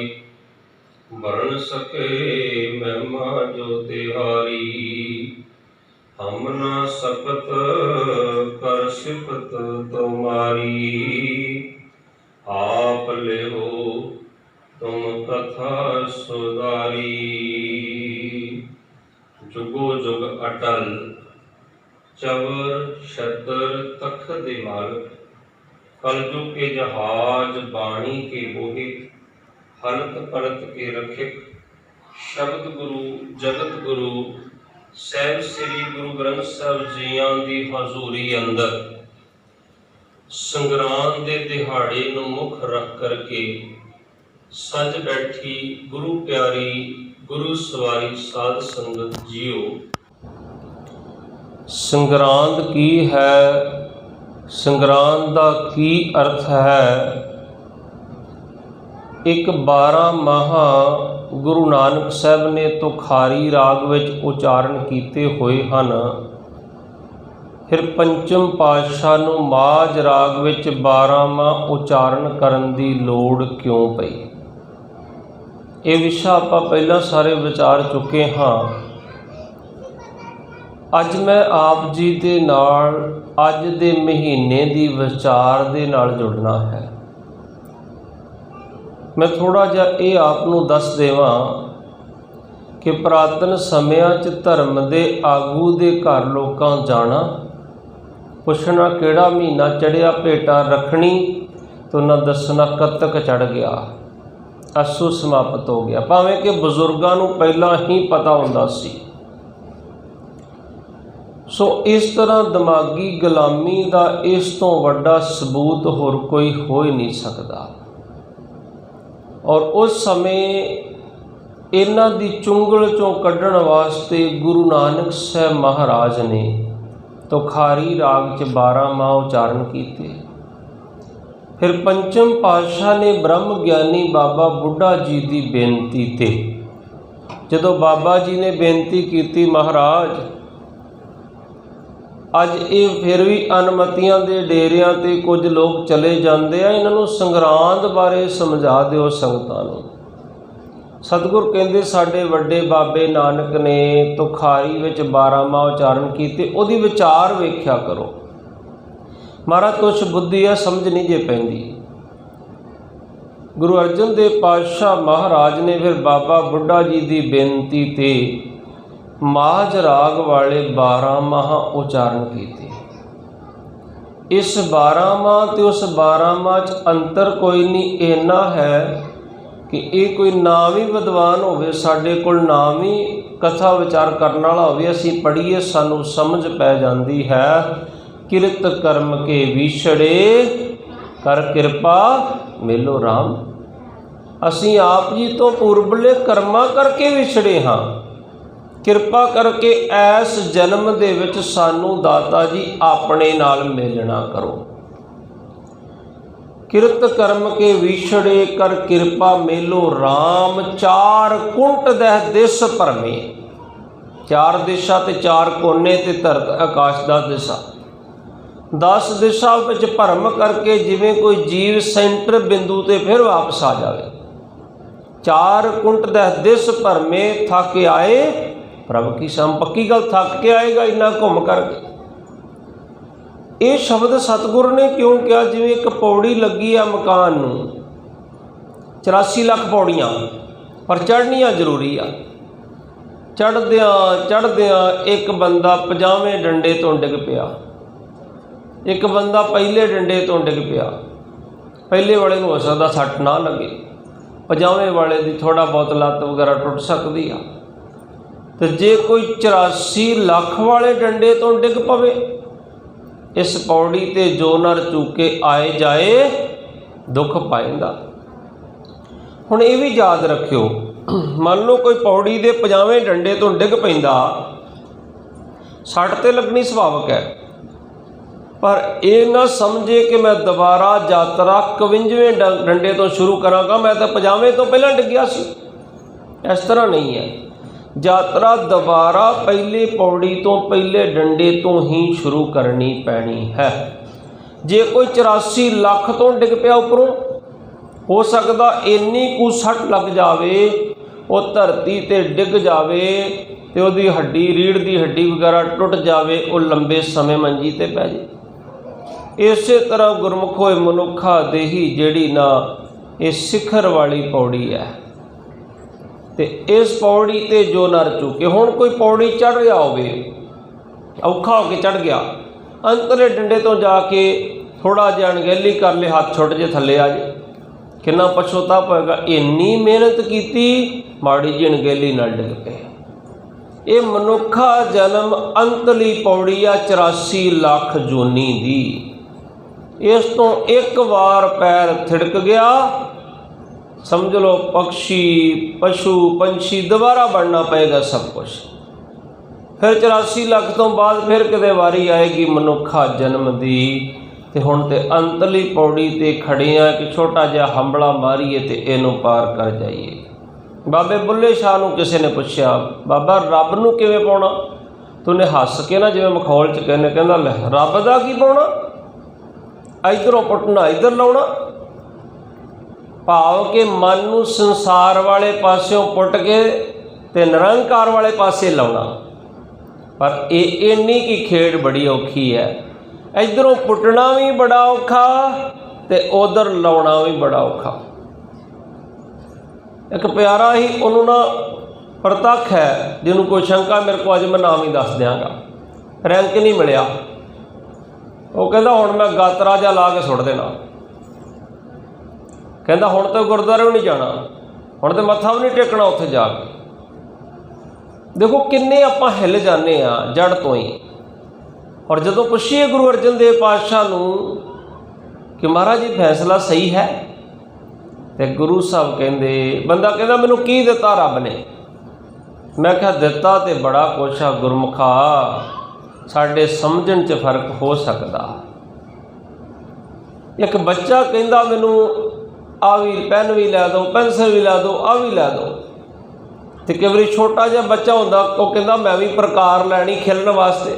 विचारी। वरण सके महिमा जो तिहारी। हम न सकत कर सिफत तुम्हारी। आप ले हो तुम कथा सुधारी। जुगो जुग अटल चवर छतर तख दे मालक। कलजुग के जहाज बाणी के बोहित। हलत पलत के रखिक। शब्द गुरु जगत गुरु सैब श्री गुरु ग्रंथ साहब जियां दी हजूरी अंदर संग्राम दे दिहाड़े नूं मुख रख करके सज बैठी गुरु प्यारी गुरु सवारी साध संगत जियो। संग्रांद की है, संग्रांद दा की अर्थ है। एक 12 माह गुरु नानक साहब ने तुखारी राग विच उचारण कीते हुए हैं। फिर पंचम पातशाह नूं माझ राग विच 12 माह उचारण करन दी लोड़ क्यों पई? ये विषय आपां पहलां सारे विचार चुके हाँ। अज मैं आप जी दे नाल अज दे महीने दी विचार दे नाल जुड़ना है। मैं थोड़ा जिहा ये आप नूं दस देवां कि पुरातन समयां च धर्म दे आगू दे घर लोकां जाना, पुछना किहड़ा महीना चढ़िया, भेटा रखनी तो ना दसना कतक चढ़ गया, असू समाप्त हो गया। भावें कि बजुर्गों नूं पहलां ही पता हुंदा सी। सो इस तरह दिमागी गुलामी का इस तो वड्डा सबूत होर कोई हो ही नहीं सकता। और उस समय इन्हां दी चुंगल चों कड्ढण वास्ते गुरु नानक साहब महाराज ने तुखारी राग च 12 माह उचारण कीते। फिर पंचम पातशाह ने ब्रह्म ज्ञानी बाबा बुढ़ा जी की बेनती ते जदों बाबा जी ने बेनती की, महाराज अज ये फिर भी अनमतियां दे डेरियां ते कुछ लोग चले जाते हैं, इन्हों संग्रांद बारे समझा दिओ संगतां नूं। सतगुर कहंदे साडे वड्डे बाबे नानक ने तुखारी विच 12 माह उचारण कीते, उहदी विचार वेख्या करो। महाराज तुछ बुद्धि है, समझ नहीं जे पैंदी। गुरु अर्जन देव पातशाह महाराज ने फिर बाबा बुढ़ा जी की बेनती ते माझ राग वाले 12 माह उचारण किए। इस 12 माह ते उस 12 माह च अंतर कोई नहीं, इन्ना है कि ये कोई ना भी विद्वान होवे, साडे कोल ना भी कथा विचार करने वाला होवे, असीं पढ़ीए सानू समझ पै जाती है। किरत कर्म के विछड़े कर कृपा मेलो राम। असीं आप जी तो पूर्वले कर्मा करके विछड़े हाँ, किरपा करके ऐस जन्म दे विच सानू दाता जी अपने नाल मिलना करो। किरत कर्म के विछड़े कर कृपा मेलो राम। 4 कुंट दह दिस भरमे। 4 दिशा ते 4 कोने ते धरत आकाश दा दिशा, 10 दिशा विच भरम करके जिवें कोई जीव सेंटर बिंदु ते फिर वापस आ जाए। 4 कुंट दह दिस भरमे थक आए प्रभ की सम। पक्की गल, थक के आएगा इन्ना घूम करके। ये शब्द सतगुरु ने क्यों कहा? जिवें एक पौड़ी लगी है मकान नूं, 84 लाख पौड़ियां, पर चढ़नियां जरूरी आ। चढ़द्या एक बंदा 50वें डंडे तो डिग पिया, एक बंदा पहले डंडे तो डिग पिया। पहले वाले नूं हो सकदा सट ना लगे, 50वें वाले की थोड़ा बहुत लत्त वगैरह टुट सकती है। तो जे कोई 84 लाख वाले डंडे तो डिग पवे, इस पौड़ी ते जो नर चूके आए जाए दुख पाएगा। हुण ये भी याद रखियो, मान लो कोई पौड़ी दे 50वें डंडे तो डिग पैंदा, सट ते लगनी सुभाविक है, पर यह ना समझे कि मैं दोबारा यात्रा 51वें डंडे तो शुरू करांगा, मैं तो 50वें तो पहला डिग्या सी। इस तरह नहीं है, यात्रा दोबारा पहले पौड़ी तो पहले डंडे तो ही शुरू करनी पैनी है। जे कोई 84 लाख तो डिग पिया उपरों, हो सकदा इन्नी कु सट लग जावे, वो धरती ते डिग जावे ते उहदी हड्डी रीढ़ की हड्डी वगैरह टुट जावे, वो लंबे समय मंजी ते पै जाए। इस तरह गुरमुख होए मनुखा देही जिहड़ी ना ये सिखर वाली पौड़ी है, ते इस पौड़ी ते जो नर चुके। हुण कोई पौड़ी चढ़ रहा होवे, औखा होके चढ़ गया, अंतले डंडे तो जाके थोड़ा जिहा अणगहली कर ले, हाथ छुट जे थले आ जाए, कितना पछताप होएगा। इन्नी मेहनत की, माड़ी जी अणगहली नाल डिग पे। ये मनुखा जन्म अंतली पौड़ी आ 84 लाख जोनी दी। इस तो एक बार पैर थिड़क गया, समझ लो पक्षी पशु पंछी दोबारा बनना पएगा सब कुछ। फिर 84 लाख तो बाद फिर किते वारी आएगी मनुखा जन्म दी, ते हुण ते अंतली पौड़ी ते खड़े आ कि छोटा जिहा हंबला मारीए ते इहनूं पार कर जाइए। बाबे बुल्ले शाह नूं किसी ने पुछया, बाबा रब नूं किवें पाउणा? तो उन्हें हस के ना जिवें मखौल च कहने, कहंदा ले रब दा की पाउणा, इधरों पुटना इधर लाउणा। भाव के मन नूं संसार वाले पासों पुट के ते निरंकार वाले पासे लाउणा। पर ये इन्नी की खेड बड़ी औखी है, इधरों पुटना भी बड़ा औखा ते उधर लाउणा भी बड़ा औखा। एक प्यारा ही उन्होंने ना प्रतख है, जिन्होंने कोई शंका मेरे को अज मैं नाम ही दस देंगा, रैंक नहीं मिलिया। वो कहता हुण मैं गातरा जा ला के सुट देना, कहता हुण तो गुरुद्वारे भी नहीं जाना, हुण तो मत्था भी नहीं टेकना उत्थे जाके। देखो किन्ने आपां हिल जाने आ जड़ तो ही। और जदों पुछीए गुरु अर्जन देव पातशाह नूं कि महाराज जी फैसला सही है, तो गुरु साहब कहंदे, बंदा कहंदा मैनूं की दिता रब ने? मैं कहा दिता तो बड़ा कुछ आ गुरमुखा, साडे समझण च फर्क हो सकदा। एक बच्चा कहंदा मैनूं आ भी पेन भी लै दो, पेंसिल भी लै दो, आ भी लै दो। तो कई बार छोटा जिहा बच्चा हुंदा, वो कहंदा मैं भी प्रकार लैनी खेलण वास्ते,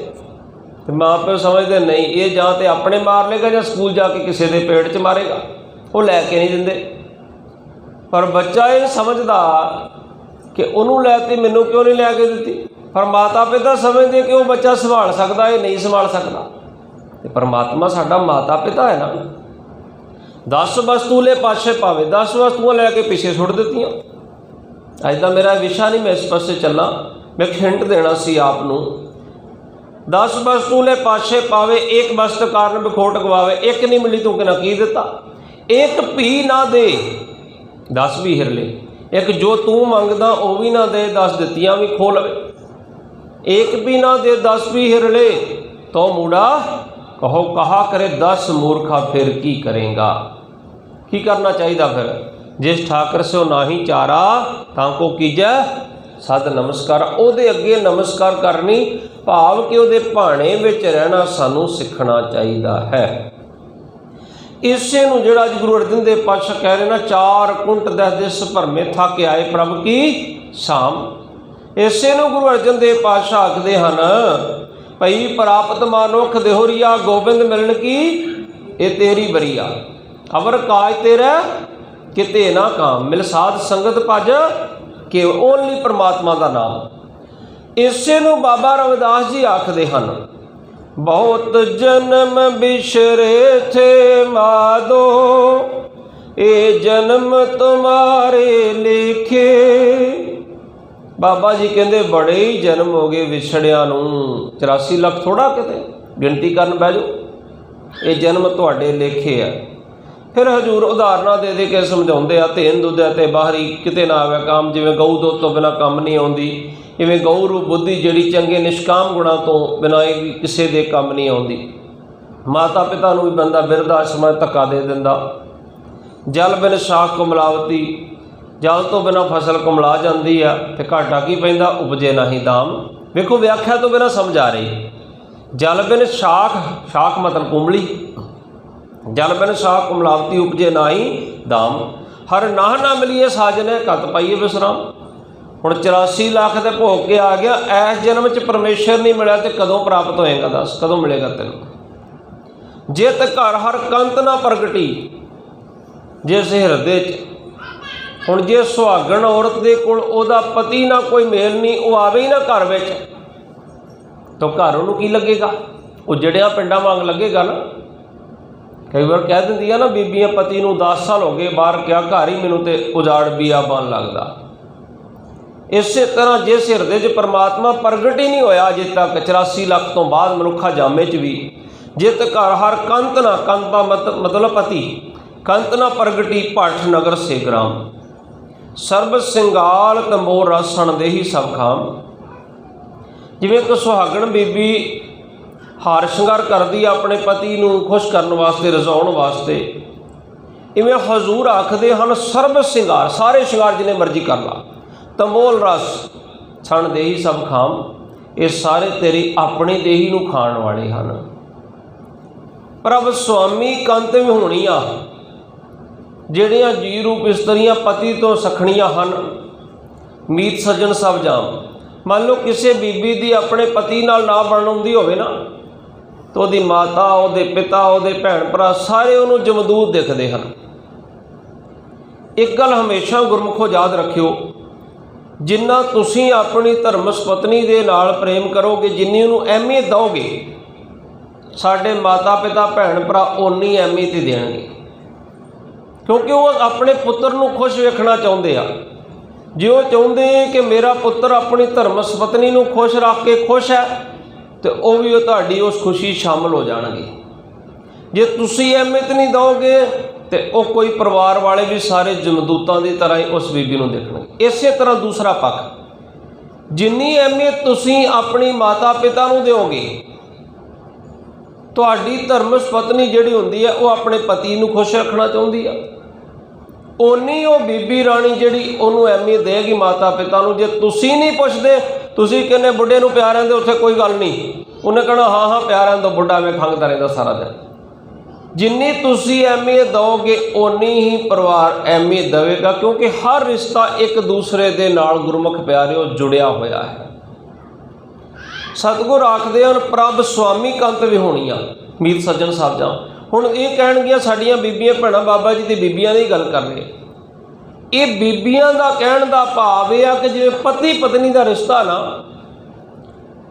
तो माँ प्यो समझते नहीं ये जां तो अपने मार लेगा या स्कूल जाके किसी के पेट च मारेगा, वो लैके नहीं दिंदे। पर बच्चा ये समझदा कि उन्होंने लैती मैनू क्यों नहीं लैके दी। पर माता पिता समझते कि वो बच्चा संभाल सकता है, नहीं संभाल सकता। तो परमात्मा साडा माता पिता है ना। 10 वस्तूले पाछे पावे, 10 वस्तुआं लैके पिछे सुट दित्तियां। अज का मेरा विशा नहीं, मैं इस पासे चलना, मैं एक हिंट देना सी आपनूं। 10 वस्तूले पाछे पावे, एक वस्त कारण बिखोट गवावे, एक नहीं मिली तू कहना की दिता। एक भी ना दे 10 भी हिर ले, एक जो तू मंगदा वो भी ना दे 10 दित्तियां भी खो लवे। एक भी ना दे 10 भी हिर ले, तो मूड़ा कहो कहा करे 10 मूर्खा फिर की करेगा। की करना चाहिए फिर? जिस ठाकर से हो ना ही चारा ताको कीजै सद नमस्कार। ਉਹਦੇ अगे नमस्कार करनी, भाव कि ਉਹਦੇ भाणे विच रहना सानू सीखना चाहिए है। इसे नूं जिहड़ा गुरु अर्जन देव पातशाह कह रहे ना, 4 कुंट 10 दिस भरमे थक आए प्रभु की शाम। इसे नूं गुरु अर्जन देव पातशाह आखदे हन, भई प्राप्त मानुख देहोरिया गोबिंद मिलन की ये तेरी बरिया, अवर काज तेरा किते ना काम, मिल साध संगत भज कि ओनली परमात्मा का नाम। इसे नूं बाबा रविदास जी आखदे हन, बहुत जन्म बिछरे थे माधो, ये जन्म तुम्हारे लिखे। बाबा जी कहते बड़े ही जन्म हो गए विछड़िया नूं, 84 लाख थोड़ा किते गिनती करन बह जाओ, ये जन्म तुहाडे लेखे है। फिर हजूर उदाहरणा दे दे के समझाउंदे आ, धेन दुध ते बाहरी किते ना आवे काम, जिवें गऊ दुध तो बिना काम नहीं आउंदी, इवें गऊ रूप बुद्धि जिहड़ी चंगे निष्काम गुणां तो बिना किसी दे काम नहीं आउंदी। माता पिता नूं भी बंदा बिरध आश्रम धक्का दे दिंदा। जल बिन शाख को मिलावती, जल तो बिना फसल कुमला जाती है, तो घाटा की पैंदा उपजे ना ही दाम। वेखो व्याख्या तो बिना समझ आ रही। जल बिन शाख, शाख मतलब कुंबली, जल बिन शाख कुमलावती उपजे ना ही दाम। हर नाह ना मिलीए साजने कत पाइए विश्राम। हुण 84 लाख के भोग के आ गया, इस जन्म च परमेश्वर नहीं मिला तो कदों प्राप्त होएगा? दस कदों मिलेगा तेन? जित घर हर कंत ना प्रगटी, जिस हिरदे हुण जे सुहागण औरत दे कोल ओहदा पति ना कोई मेल नहीं, वो आवे ही ना घर विच, तो घर उहनूं की लगेगा? उजड़िया पिंडां वांग लगेगा ना। कई बार कह दिंदी है ना बीबियां पति नूं 10 साल हो गए बाहर, क्या घर ही मैनूं ते उजाड़ बियाबान लगदा। इस तरह जिस हिरदे च परमात्मा प्रगट ही नहीं होया अजे तक, 84 लाख तो बाद मनुखा जामे च भी, जित घर हर कंत ना, कंत का मतलब पति, कंत ना प्रगटी भट्ठ नगर से ग्राम, सर्ब सिंगाल तंबोर रस सण देही सब खाम। जिवें एक सुहागण बीबी हार श्रृंगार करदी अपने पति नूं खुश करने वास्ते, रजाउण वास्ते, इवें हजूर आखदे हन सर्ब सिंगार, सारे श्रृंगार जिन्हें मर्जी कर ला, तंबोल रस सण देही सब खाम, ये सारे तेरी अपनी देही नूं खाण वाले हन। प्रभ स्वामी कंत विहूणियां ਜਿਹੜੀਆਂ जी रूप इस्तरियां पति तो सखणियां हन, मीत सज्जन सब जाम। मान लो किसी बीबी दी अपने पति नाल ना बनती होवे ना, तो ਉਹਦੀ माता, ਉਹਦੇ पिता, ਉਹਦੇ भैन भरा सारे ਉਹਨੂੰ जमदूत दिखते हैं। एक गल हमेशा गुरमुखो याद रखियो, जिन्ना तुसीं अपनी धर्मस पत्नी दे नाल प्रेम करोगे, जिन्नी ਉਹਨੂੰ अहमियत दोगे, साडे माता पिता भैन भरा उन्नी अहमियत ही देणगे, क्योंकि वो अपने पुत्र नूं खुश वेखना चाहुंदे आ। जे वो चाहुंदे कि मेरा पुत्र अपनी धर्मस पत्नी नूं खुश रख के खुश है, तो वो भी तुहाडी उस खुशी शामिल हो जाणगे। जे तुसीं अहमियत नहीं दोगे तो वो कोई परिवार वाले भी सारे जमदूतां की तरह ही उस बीबी नूं देखणगे। इस तरह दूसरा पक्ष, जिन्नी अहमियत तुसीं अपनी माता पिता नूं दिओगे, तुहाडी धर्मस पत्नी जिहड़ी हुंदी है वो अपने पति नूं खुश रखना चाहुंदी है, उन्नी वो बीबी राणी जिहड़ी उहनूं अहमियत देगी माता पिता नूं। जे तुसीं नहीं पुछदे, तुसीं कहने बुढ़े नूं प्यार रहिंदे, उत्थे कोई गल नहीं, उन्हें कहना हाँ हाँ प्यार रहिंदा, बुढ़ा में खंघदा रहिंदा सारा दिन। जिन्नी तुसीं अहमियत दोगे उन्नी ही परिवार अहमियत देवेगा, क्योंकि हर रिश्ता एक दूसरे दे नाल गुरमुख प्यारिओ जुड़िया होया है। सतगुर आखदे हन प्रभ स्वामी कंत विहूणियां, मीत सज्जन सब जाम। हुण ये कहणगियां साडियां बीबियां भैणां बाबा जी दी बीबियां दी गल कर रहे, ये बीबियां दा कहण दा भाव यह कि जिवें पति पत्नी दा रिश्ता ना,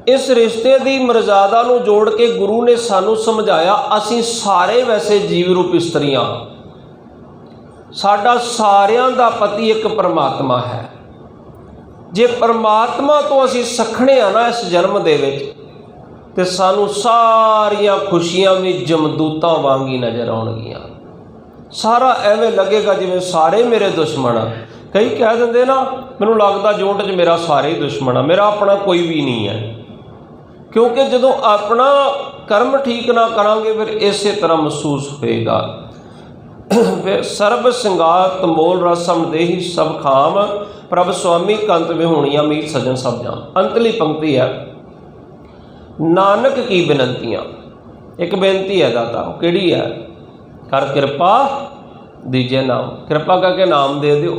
इस रिश्ते की मर्यादा नूं जोड़ के गुरु ने सानू समझाया, असीं सारे वैसे जीव रूप इस्त्रियां, साडा सारियां दा पति एक परमात्मा है। जे परमात्मा तो असीं सखणे आ ना इस जन्म दे विच, ते सानू सारियां खुशियां भी जमदूतां वांग ही नज़र आउणगियां। सारा एवें लगेगा जिवें सारे मेरे दुश्मन आ। कई कह दिंदे ना मैनूं लगदा जोट च मेरा सारे ही दुश्मन आ, मेरा अपना कोई भी नहीं है, क्योंकि जदों अपना कर्म ठीक ना करांगे फिर इस तरह महसूस होएगा। फिर सर्ब सिंगार तंबोल रस सम देही सब खाम, प्रभ स्वामी कंत विहूणियां मीत सज्जन सब जाम। अंतली पंक्ति है, नानक की बेनतियाँ। एक बेनती है दाता, किहड़ी है? कर किरपा दीजे नाम, किरपा करके नाम दे दिओ।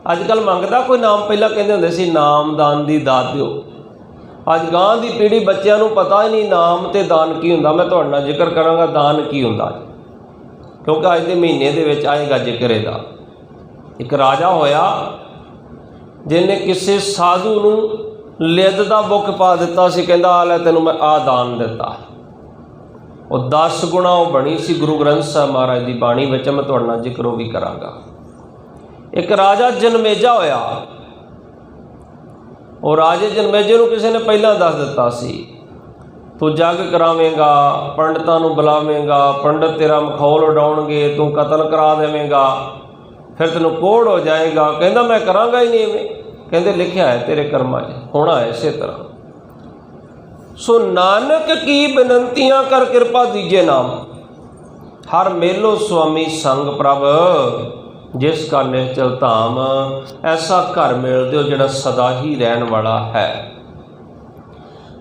अजकल मंगदा कोई नाम, पहला कहते होंदे सी नाम दान दी दात दिओ। अज गांह दी पीढ़ी बच्चों को पता ही नहीं नाम ते दान की हुंदा। मैं तुहाडे नाल जिक्र करांगा दान की हुंदा, क्योंकि अज दे महीने दे विच आएगा जिक्र इहदा। एक राजा होया जिन्हें किसी साधु नूं लिद दा बुक पा दिता सी, कहंदा आ लै तैनूं मैं आ दान दिता। वो 10 गुणा वो बनी सी गुरु ग्रंथ साहब महाराज की बाणी विच, मैं तुहाडे नाल जिक्र भी करांगा। एक राजा जनमेजा होया, और राजे जनमेजे नूं किसी ने पहला दस दिता सी, तू जग करावेगा, पंडितां नूं बुलावेगा, पंडित तेरा मखौल उडाउणगे, तू कतल करा देवेगा, फिर तेनों कोड़ हो जाएगा। कहंदा मैं करांगा ही नहीं इवें। कहंदे लिखिया है तेरे कर्मां 'च, होना है इसे तरह। सो नानक की बेनतियां कर किरपा दीजे नाम, हर मेलो स्वामी संग प्रभ, जिस का निश्चल धाम। ऐसा घर मिल दिओ जिहड़ा सदा ही रहन वाला है।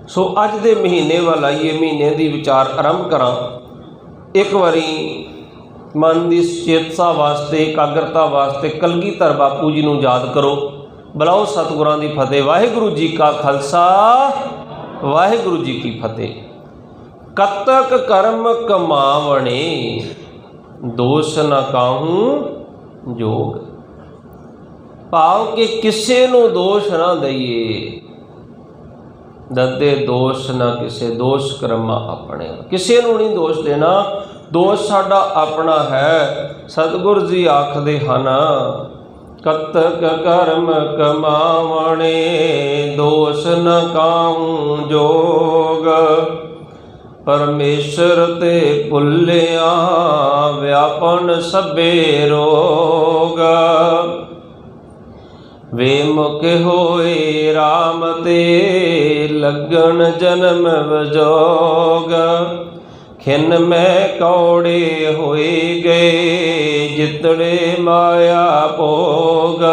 सो अज दे महीने वाल आइए, महीने की विचार आरंभ करा। एक बारी मन की चेतसा वास्ते, एकाग्रता वास्ते कलगीधर बापू जी नूं याद करो। बुलाओ सतगुरां दी फतेह। वाहिगुरू जी का खालसा, वाहिगुरू जी की फतेह। कतक कर्म कमावणे, दोष न काहूँ जोग। भाव कि किसी नूं दोष ना दईए, ददे दोष ना किसे, दोष कर्मा अपने। किसी नूं नहीं दोष देना, दोष साडा अपना है। सतगुर जी आखदे हन, कतक कर्म कमावणे, दोष न काहूं जोग। परमेश्वर ते भुलिया, व्यापन सबे रोग। वेमुख होए राम ते, लगन जन्म विजोग। खिन में कौड़े होए गए, जितड़े माया भोग।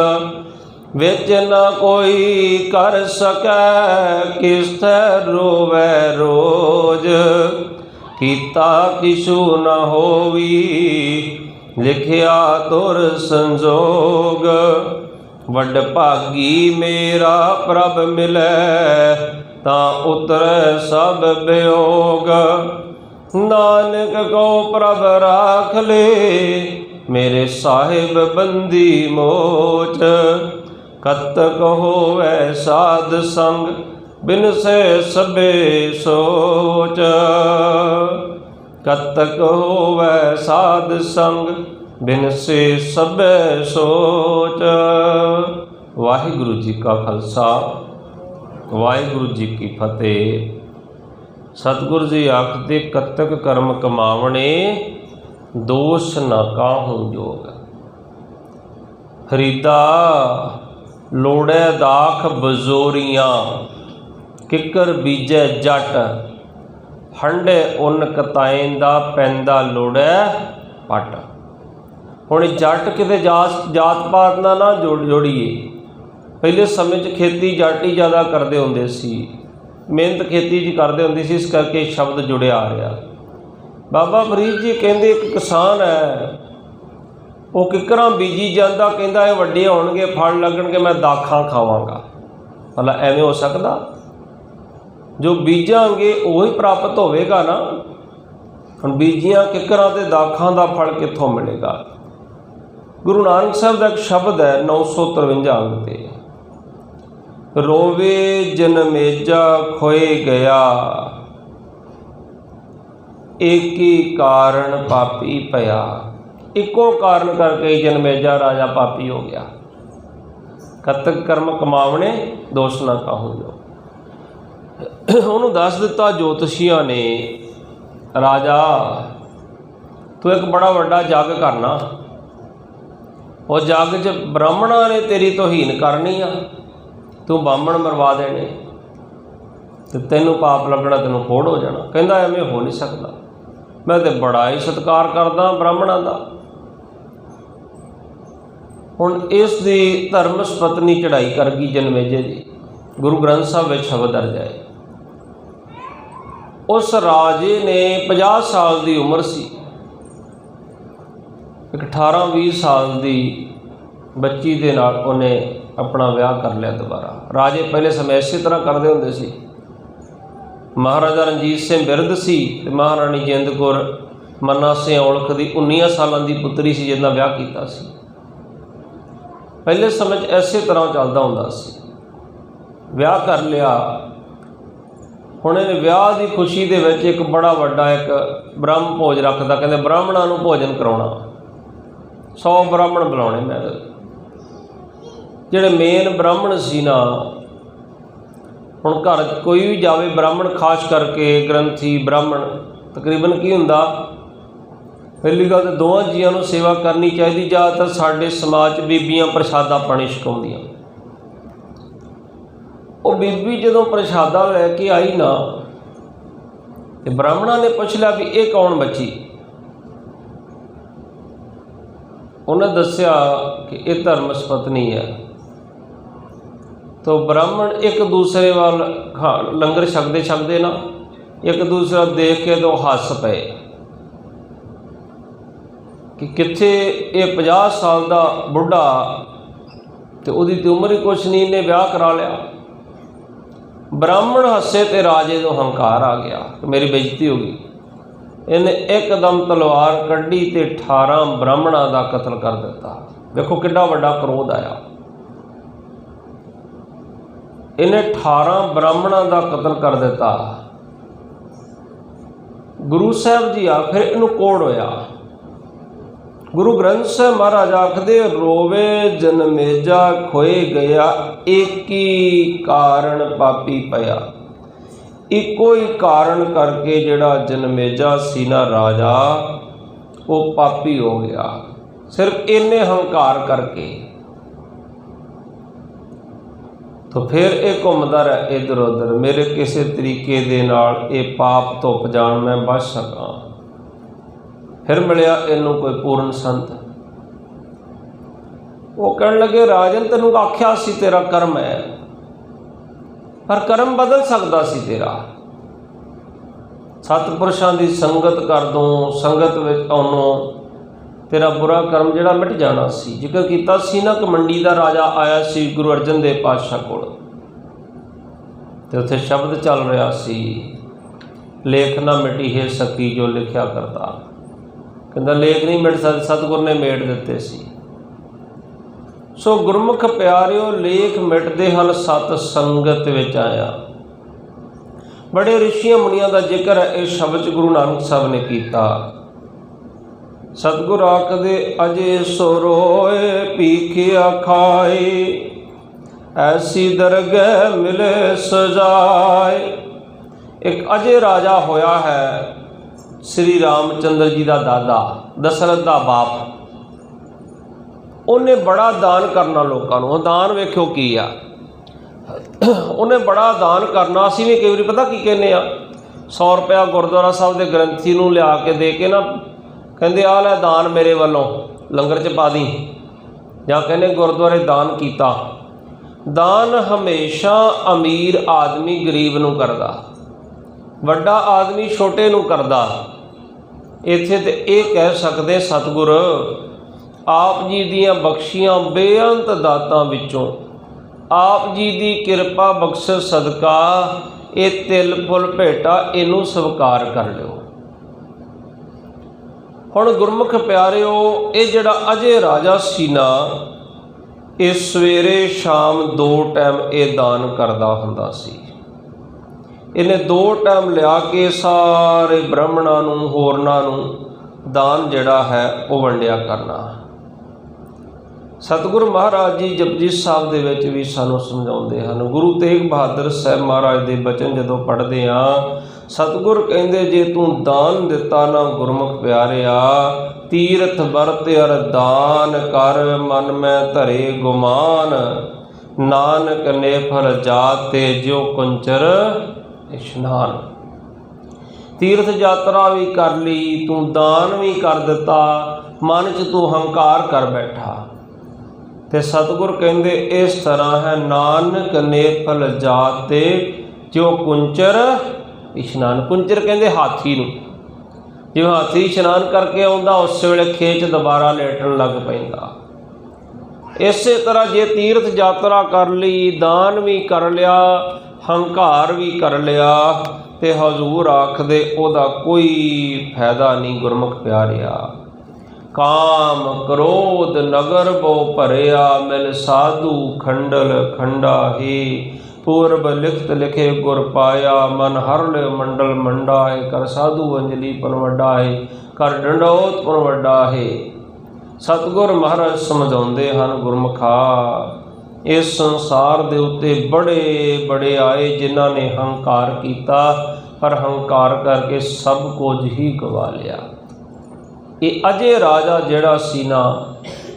विच न कोई कर सकै, किस रोवै रोज। कीता किछु न होवी, लिखिया तुर संजोग। वड भागी मेरा प्रभ मिलै, तां उतरै सब वियोग। नानक को प्रभ राख ले, मेरे साहिब बंदी मोच। कतक होवै साध संग, बिन से सबे सोच। कतक होवै साध संग, बिन से सबे सोच। वाहिगुरु जी का खालसा, वाहिगुरु जी की फतेह। सतगुरु जी आखदे, कतक कर्म कमावणे, दोष न काहूं जोग। फरीदा लोड़ै दाख बजोरियां, किकर बीजै जट। हंडे उन कताएंदा, पैंदा लोड़ै पट। हुण जट किते जात पात नाल ना जोड़ीए। पहले समय च खेती जट ही ज़्यादा करते हुंदे सी, मेहनत खेती च करते हुंदे सी, इस करके शब्द जुड़िया आ रहा। बाबा फरीद जी कहते एक किसान है, वो किकरां बीजी जाता, कहता ये वड्डे होणगे, फल लगणगे, मैं दाखां खावांगा। भला एवें हो सकदा? जो बीजांगे वही प्राप्त होवेगा ना। हुण बीजियां किकरां ते दाखां दा फल कित्थों मिलेगा? गुरु नानक साहब का एक शब्द है 953 अंग ते, रोवे जन्मेजा खोए गया, एक ही कारण पापी पया। इको कारण करके जन्मेजा राजा पापी हो गया। कतक कर्म कमावने, दोष ना काहूं जो। उन्होंने दस दिता ज्योतिषियां ने, राजा तू एक बड़ा वड्डा जग करना, और जग च ब्राह्मणा ने तेरी तौहीन करनी आ, तू बामण मरवा देने, तो तेनों पाप लगना, तेनों कोड़ हो जाना। कहता एवें हो नहीं सकता, मैं तो बड़ा ही सत्कार करदा ब्राह्मणा का। हुण इस दी धर्म पत्नी चढ़ाई कर गई जन्मेजे जी। गुरु ग्रंथ साहब में शब्द दर्ज है। उस राजे ने 50 साल की उम्र सी, एक 18-20 साल की बच्ची के नाल उन्हें अपना विआह कर लिया दोबारा। राजे पहले समय इस तरह करते होंदे सी। महाराजा रणजीत सिंह बिरद सी, महाराणी जिंद कौर मन्ना सिंह औलख की 19 सालों की पुत्री सी, जिसका विआह किया सी। पहले समय इस तरह चलता होंदा सी। विआह कर लिया, हुण इहने विआह की खुशी दे विच एक बड़ा वड्डा एक ब्रह्म भोज रखदा। कहंदे ब्राह्मणां नूं भोजन कराउणा, 100 ब्राह्मण बुलाने। मैं जिहड़े मेन ब्राह्मण सी ना, हुण घर कोई भी जावे ब्राह्मण, खास करके ग्रंथी ब्राह्मण, तकरीबन की हुंदा, पहली गल तो दोवां जीआं नूं सेवा करनी चाहिए। ज़्यादातर साडे समाज बीबियां प्रशादा पानी छकाउंदियां। वो बीबी जदों प्रशादा लैके आई ना, तो ब्राह्मणा ने पुछ लिया भी ये कौन बची। उन्हें दस्या कि यह धर्मस पत्नी है। तो ब्राह्मण एक दूसरे वाल लंगर छकते छकते ना, एक दूसरा देख के तो हस पे कि कित्थे ये 50 साल का बुढ़ा, तो उहदी तो उम्र ही कुछ नहीं, इन्हें विआह करा लिया। ब्राह्मण हसे तो राजे को हंकार आ गया कि मेरी बेइज्जती हो गई। इन्हें एकदम तलवार कढ़ी तो 18 ब्राह्मणों का कतल कर दिता। देखो कितना वड्डा क्रोध आया। इन्हें 18 ब्राह्मणों का कतल कर दिता। गुरु साहब जी आखिर इनू कोड़ होया। गुरु ग्रंथ साहब महाराज आखदे रोवे जनमेजा खोए गया, एक ही कारण पापी पया। इको ही कारण करके जिहड़ा जनमेजा सी ना राजा वो पापी हो गया, सिर्फ इन्ने हंकार करके। तो फिर ये घूमदा रहा इधर उधर, मेरे किसी तरीके दे नाल ये पाप धुप जान मैं बच सकां। फिर मिलिया इनू कोई पूर्ण संत, वो कहने लगे राजन तेनू आख्या सी तेरा कर्म है, पर कर्म बदल सकता सी तेरा। सतपुरुषां दी संगत कर दूं, संगत विच आउणों तेरा बुरा कर्म जिहड़ा मिट जाना सी। जिक्र कीता सी ना कि मंडी दा राजा आया सी गुरु अर्जन देव पातशाह कोल, ते उत्थे शब्द चल रहा सी, लेख ना मिटी है सकी जो लिखिया करता। कहंदा लेख नहीं मिट सकते, सतगुर ने मेट दिते सी। सो गुरमुख प्यारिओ लेख मिटदे हन सत संगत विच आया। बड़े ऋषियों मुनियों का जिक्र है इस शब्द गुरु नानक साहब ने किया। सतगुर आखदे अजे सो रोए पीखिया खाए, ऐसी दरगह मिले सजाए। एक अजे राजा होया है श्री रामचंद्र जी का दादा, दशरथ का बाप। उन्हें बड़ा दान करना लोगों को। दान वेख्यो की आ, उन्हें बड़ा दान करना। असीं भी कई बार पता की कहने 100 रुपया गुरुद्वारा साहब के ग्रंथी नूं लिया के दे के ना कहते आ लै दान मेरे वालों लंगर च पा दी, जां कहने गुरुद्वारे दान किया। दान हमेशा अमीर आदमी गरीब नूं करदा, वड्डा आदमी छोटे नूं करदा। इत्थे ते इह कह सकदे सतगुर आप जी दियां बख्शियां बेअंत दातां विचों आप जी दी किरपा बख्शिश सदका ये तिल फुल भेटा इनू स्वीकार कर लिओ। हुण गुरमुख प्यारिओ ये जिहड़ा अजे राजा सी ना, ये सवेरे शाम 2 टाइम ये दान करदा हुंदा सी। इन्हें 2 टाइम लिया के सारे ब्राह्मणां नूं होरनां नूं दान जिहड़ा है वो वंडिया करना। सतगुरु महाराज जी जपजी साहब दे विच भी सानूं समझाउंदे हन। गुरु तेग बहादुर साहब महाराज दे बचन जदों पढ़दे हां, सतगुर कहंदे जे तूं दान दिता ना गुरमुख प्यारिआ, तीरथ बरत अर दान कर मन में धरे गुमान, नानक नेफल जाते जो कुंचर इशनान। तीर्थ यात्रा भी कर ली, तू दान भी कर दिता, मन च तू हंकार कर बैठा। ते सतगुर कहंदे इस तरह है नानक नेफल जाते जो कुंचर इशनान। कुंचर कहंदे हाथी नूं, जिवें हाथी इशनान करके आउंदा उस वेले खेच दोबारा लेटन लग पैंदा। इस तरह जे तीर्थ यात्रा कर ली, दान भी कर लिया, हंकार भी कर लिया, ते हजूर आखदे ओदा कोई फायदा नहीं गुरमुख प्यारिआ। काम क्रोध नगर बो भरिया, मिल साधु खंडल खंडा ही, पूर्व लिखत लिखे गुर पाया, मन हर ले मंडल मंडा है, कर साधु अंजलि पन वड्डा है, कर डंडौत पन वड्डा है। सतगुर महाराज समझाउंदे हन गुरमुखा, इस संसार दे उत्ते बड़े बड़े आए जिन्हां ने हंकार किया, पर हंकार करके सब कुछ ही गवा लिया। ये अजे राजा जिहड़ा सी ना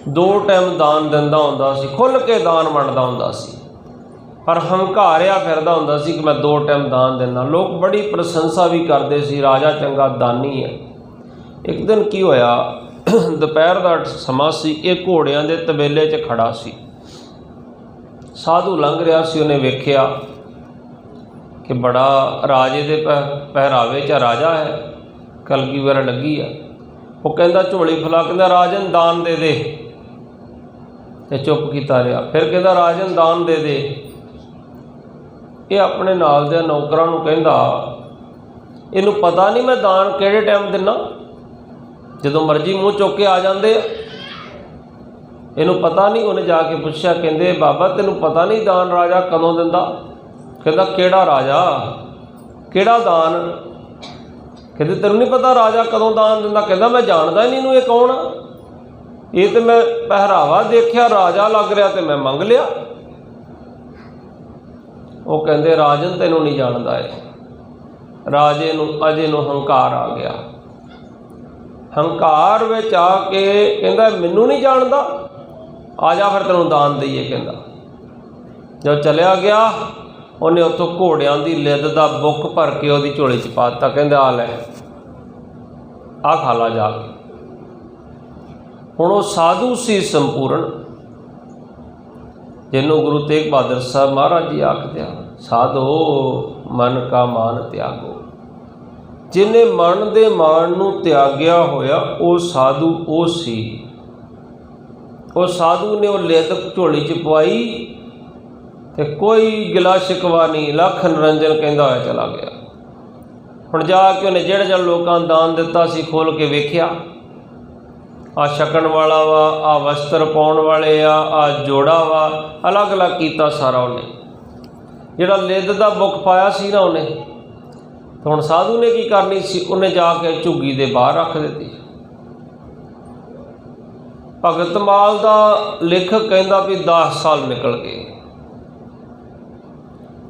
2 टाइम दान दिंदा हुंदा सी, खुल के दान वंडदा हुंदा सी, पर हंकारिया फिरदा हुंदा सी कि मैं 2 टाइम दान देना। लोग बड़ी प्रशंसा भी करते सी, राजा चंगा दानी है। एक दिन की होया, दोपहर का समा सी, एक घोड़ियां दे तबेले च खड़ा सी। साधु लंघ रहा सी, उन्हें वेख्या कि बड़ा राजे दे पहरावे च राजा है, कलगी वगैरह लगी है। वो कहता झोली फैला, कहता राजन दान दे दे, ते चुप कीता रहा। फिर कहता राजन दान दे दे। ये अपने नाल दे नौकरां नूं कहंदा, इनू पता नहीं मैं दान किहड़े टाइम दिना, जदों मर्जी मूँह चुक के आ जाते। इनू पता नहीं। उन्हें जाके पूछा, कहते बाबा तेनू पता नहीं दान राजा कदों दिंदा? कहता किहड़ा राजा, किहड़ा दान? कहते तेनू नहीं पता राजा कदों दान दिंदा? कहता मैं जानदा ही नहीं इनू, ये कौन आ? ये तो मैं पहरावा देखिया राजा लग रहा तो मैं मंग लिया। वो कहते राजन तेनू नहीं जानदा है। राजे नू अजे नू हंकार आ गया। हंकार विच आके कहंदा मैनू नहीं जानदा, आ जा फिर तेनू दान दईए। कहंदा जब चलिया गया उन्हें उत्थों घोड़ियां की लिद का बुक भर के वो झोली च पा दिता। कहंदा आ लै, आ खा ला जाके। हुण वो साधु सी संपूर्ण, जिन्हों गुरु तेग बहादुर साहब महाराज जी आखदे आ, साधो मन का मान त्यागो। जिन्हें मन दे मान नूं त्याग्या होया वो साधु वो सी। वो साधु ने वो लिद झोली च पवाई ते कोई गिला शिकवा नहीं, लख निरंजन कहंदा होया चला गया। हुण जाके उन्हें जिहड़े जिहड़े लोकां दान दिता सी खोल के वेख्या, आ छकण वाला वा, आ वस्त्र पाउण वाले आ जोड़ा वा, अलग अलग कीता सारा उन्हें। जिहड़ा लिद दा बुक पाया सी ना उन्हें, तो हुण साधु ने की करनी सी, उन्हें जाके झुग्गी दे बाहर रख दी। भगत माल दा लेखक कहंदा भी 10 साल निकल गए।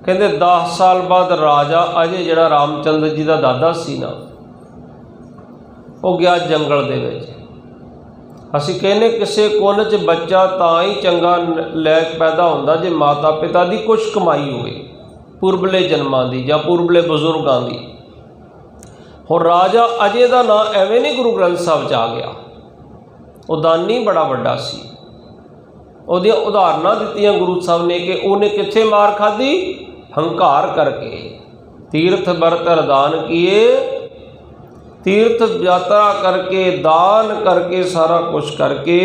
कहंदे 10 साल बाद राजा अजे जिहड़ा रामचंद्र जी का दादा सी ना, वो गया जंगल दे विच। असीं कहने किसी कुल च बच्चा तां ही चंगा लैक पैदा होंदा जे माता पिता की कुछ कमाई होवे, पुरबले जन्मां दी जां पुरबले बजुर्गां दी। हुण राजा अजे का नाम एवें नहीं गुरु ग्रंथ साहिब च आ गया, वो दानी बड़ा वड्डा सी। उहदियां उदाहरणां दित्तियां गुरु साहब ने कि उन्हें कित्थे मार खाधी, हंकार करके। तीर्थ बरत अरदान किए, तीर्थ यात्रा करके दान करके सारा कुछ करके,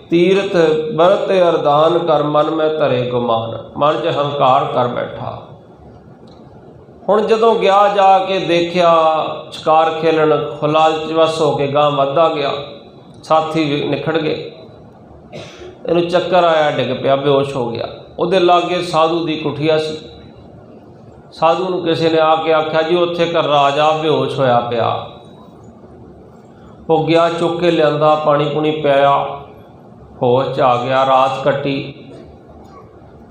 तीर्थ बरत अरदान कर मन में धरे गुमान, मन च हंकार कर बैठा। हुण जदों गया जाके देखिया शिकार खेलन, लालच वस हो के गांह वधदा गया, साथी निखड़ गए, इनू चक्कर आया, डिग पिया, बेहोश हो गया। उहदे लागे साधु की कुठिया सी। साधु नूं किसी ने आके आख्या जी उत्थे एक राजा बेहोश होया पिया। वो गया चुक के लिया, पानी पुनी पिया, होश च आ गया। रात कट्टी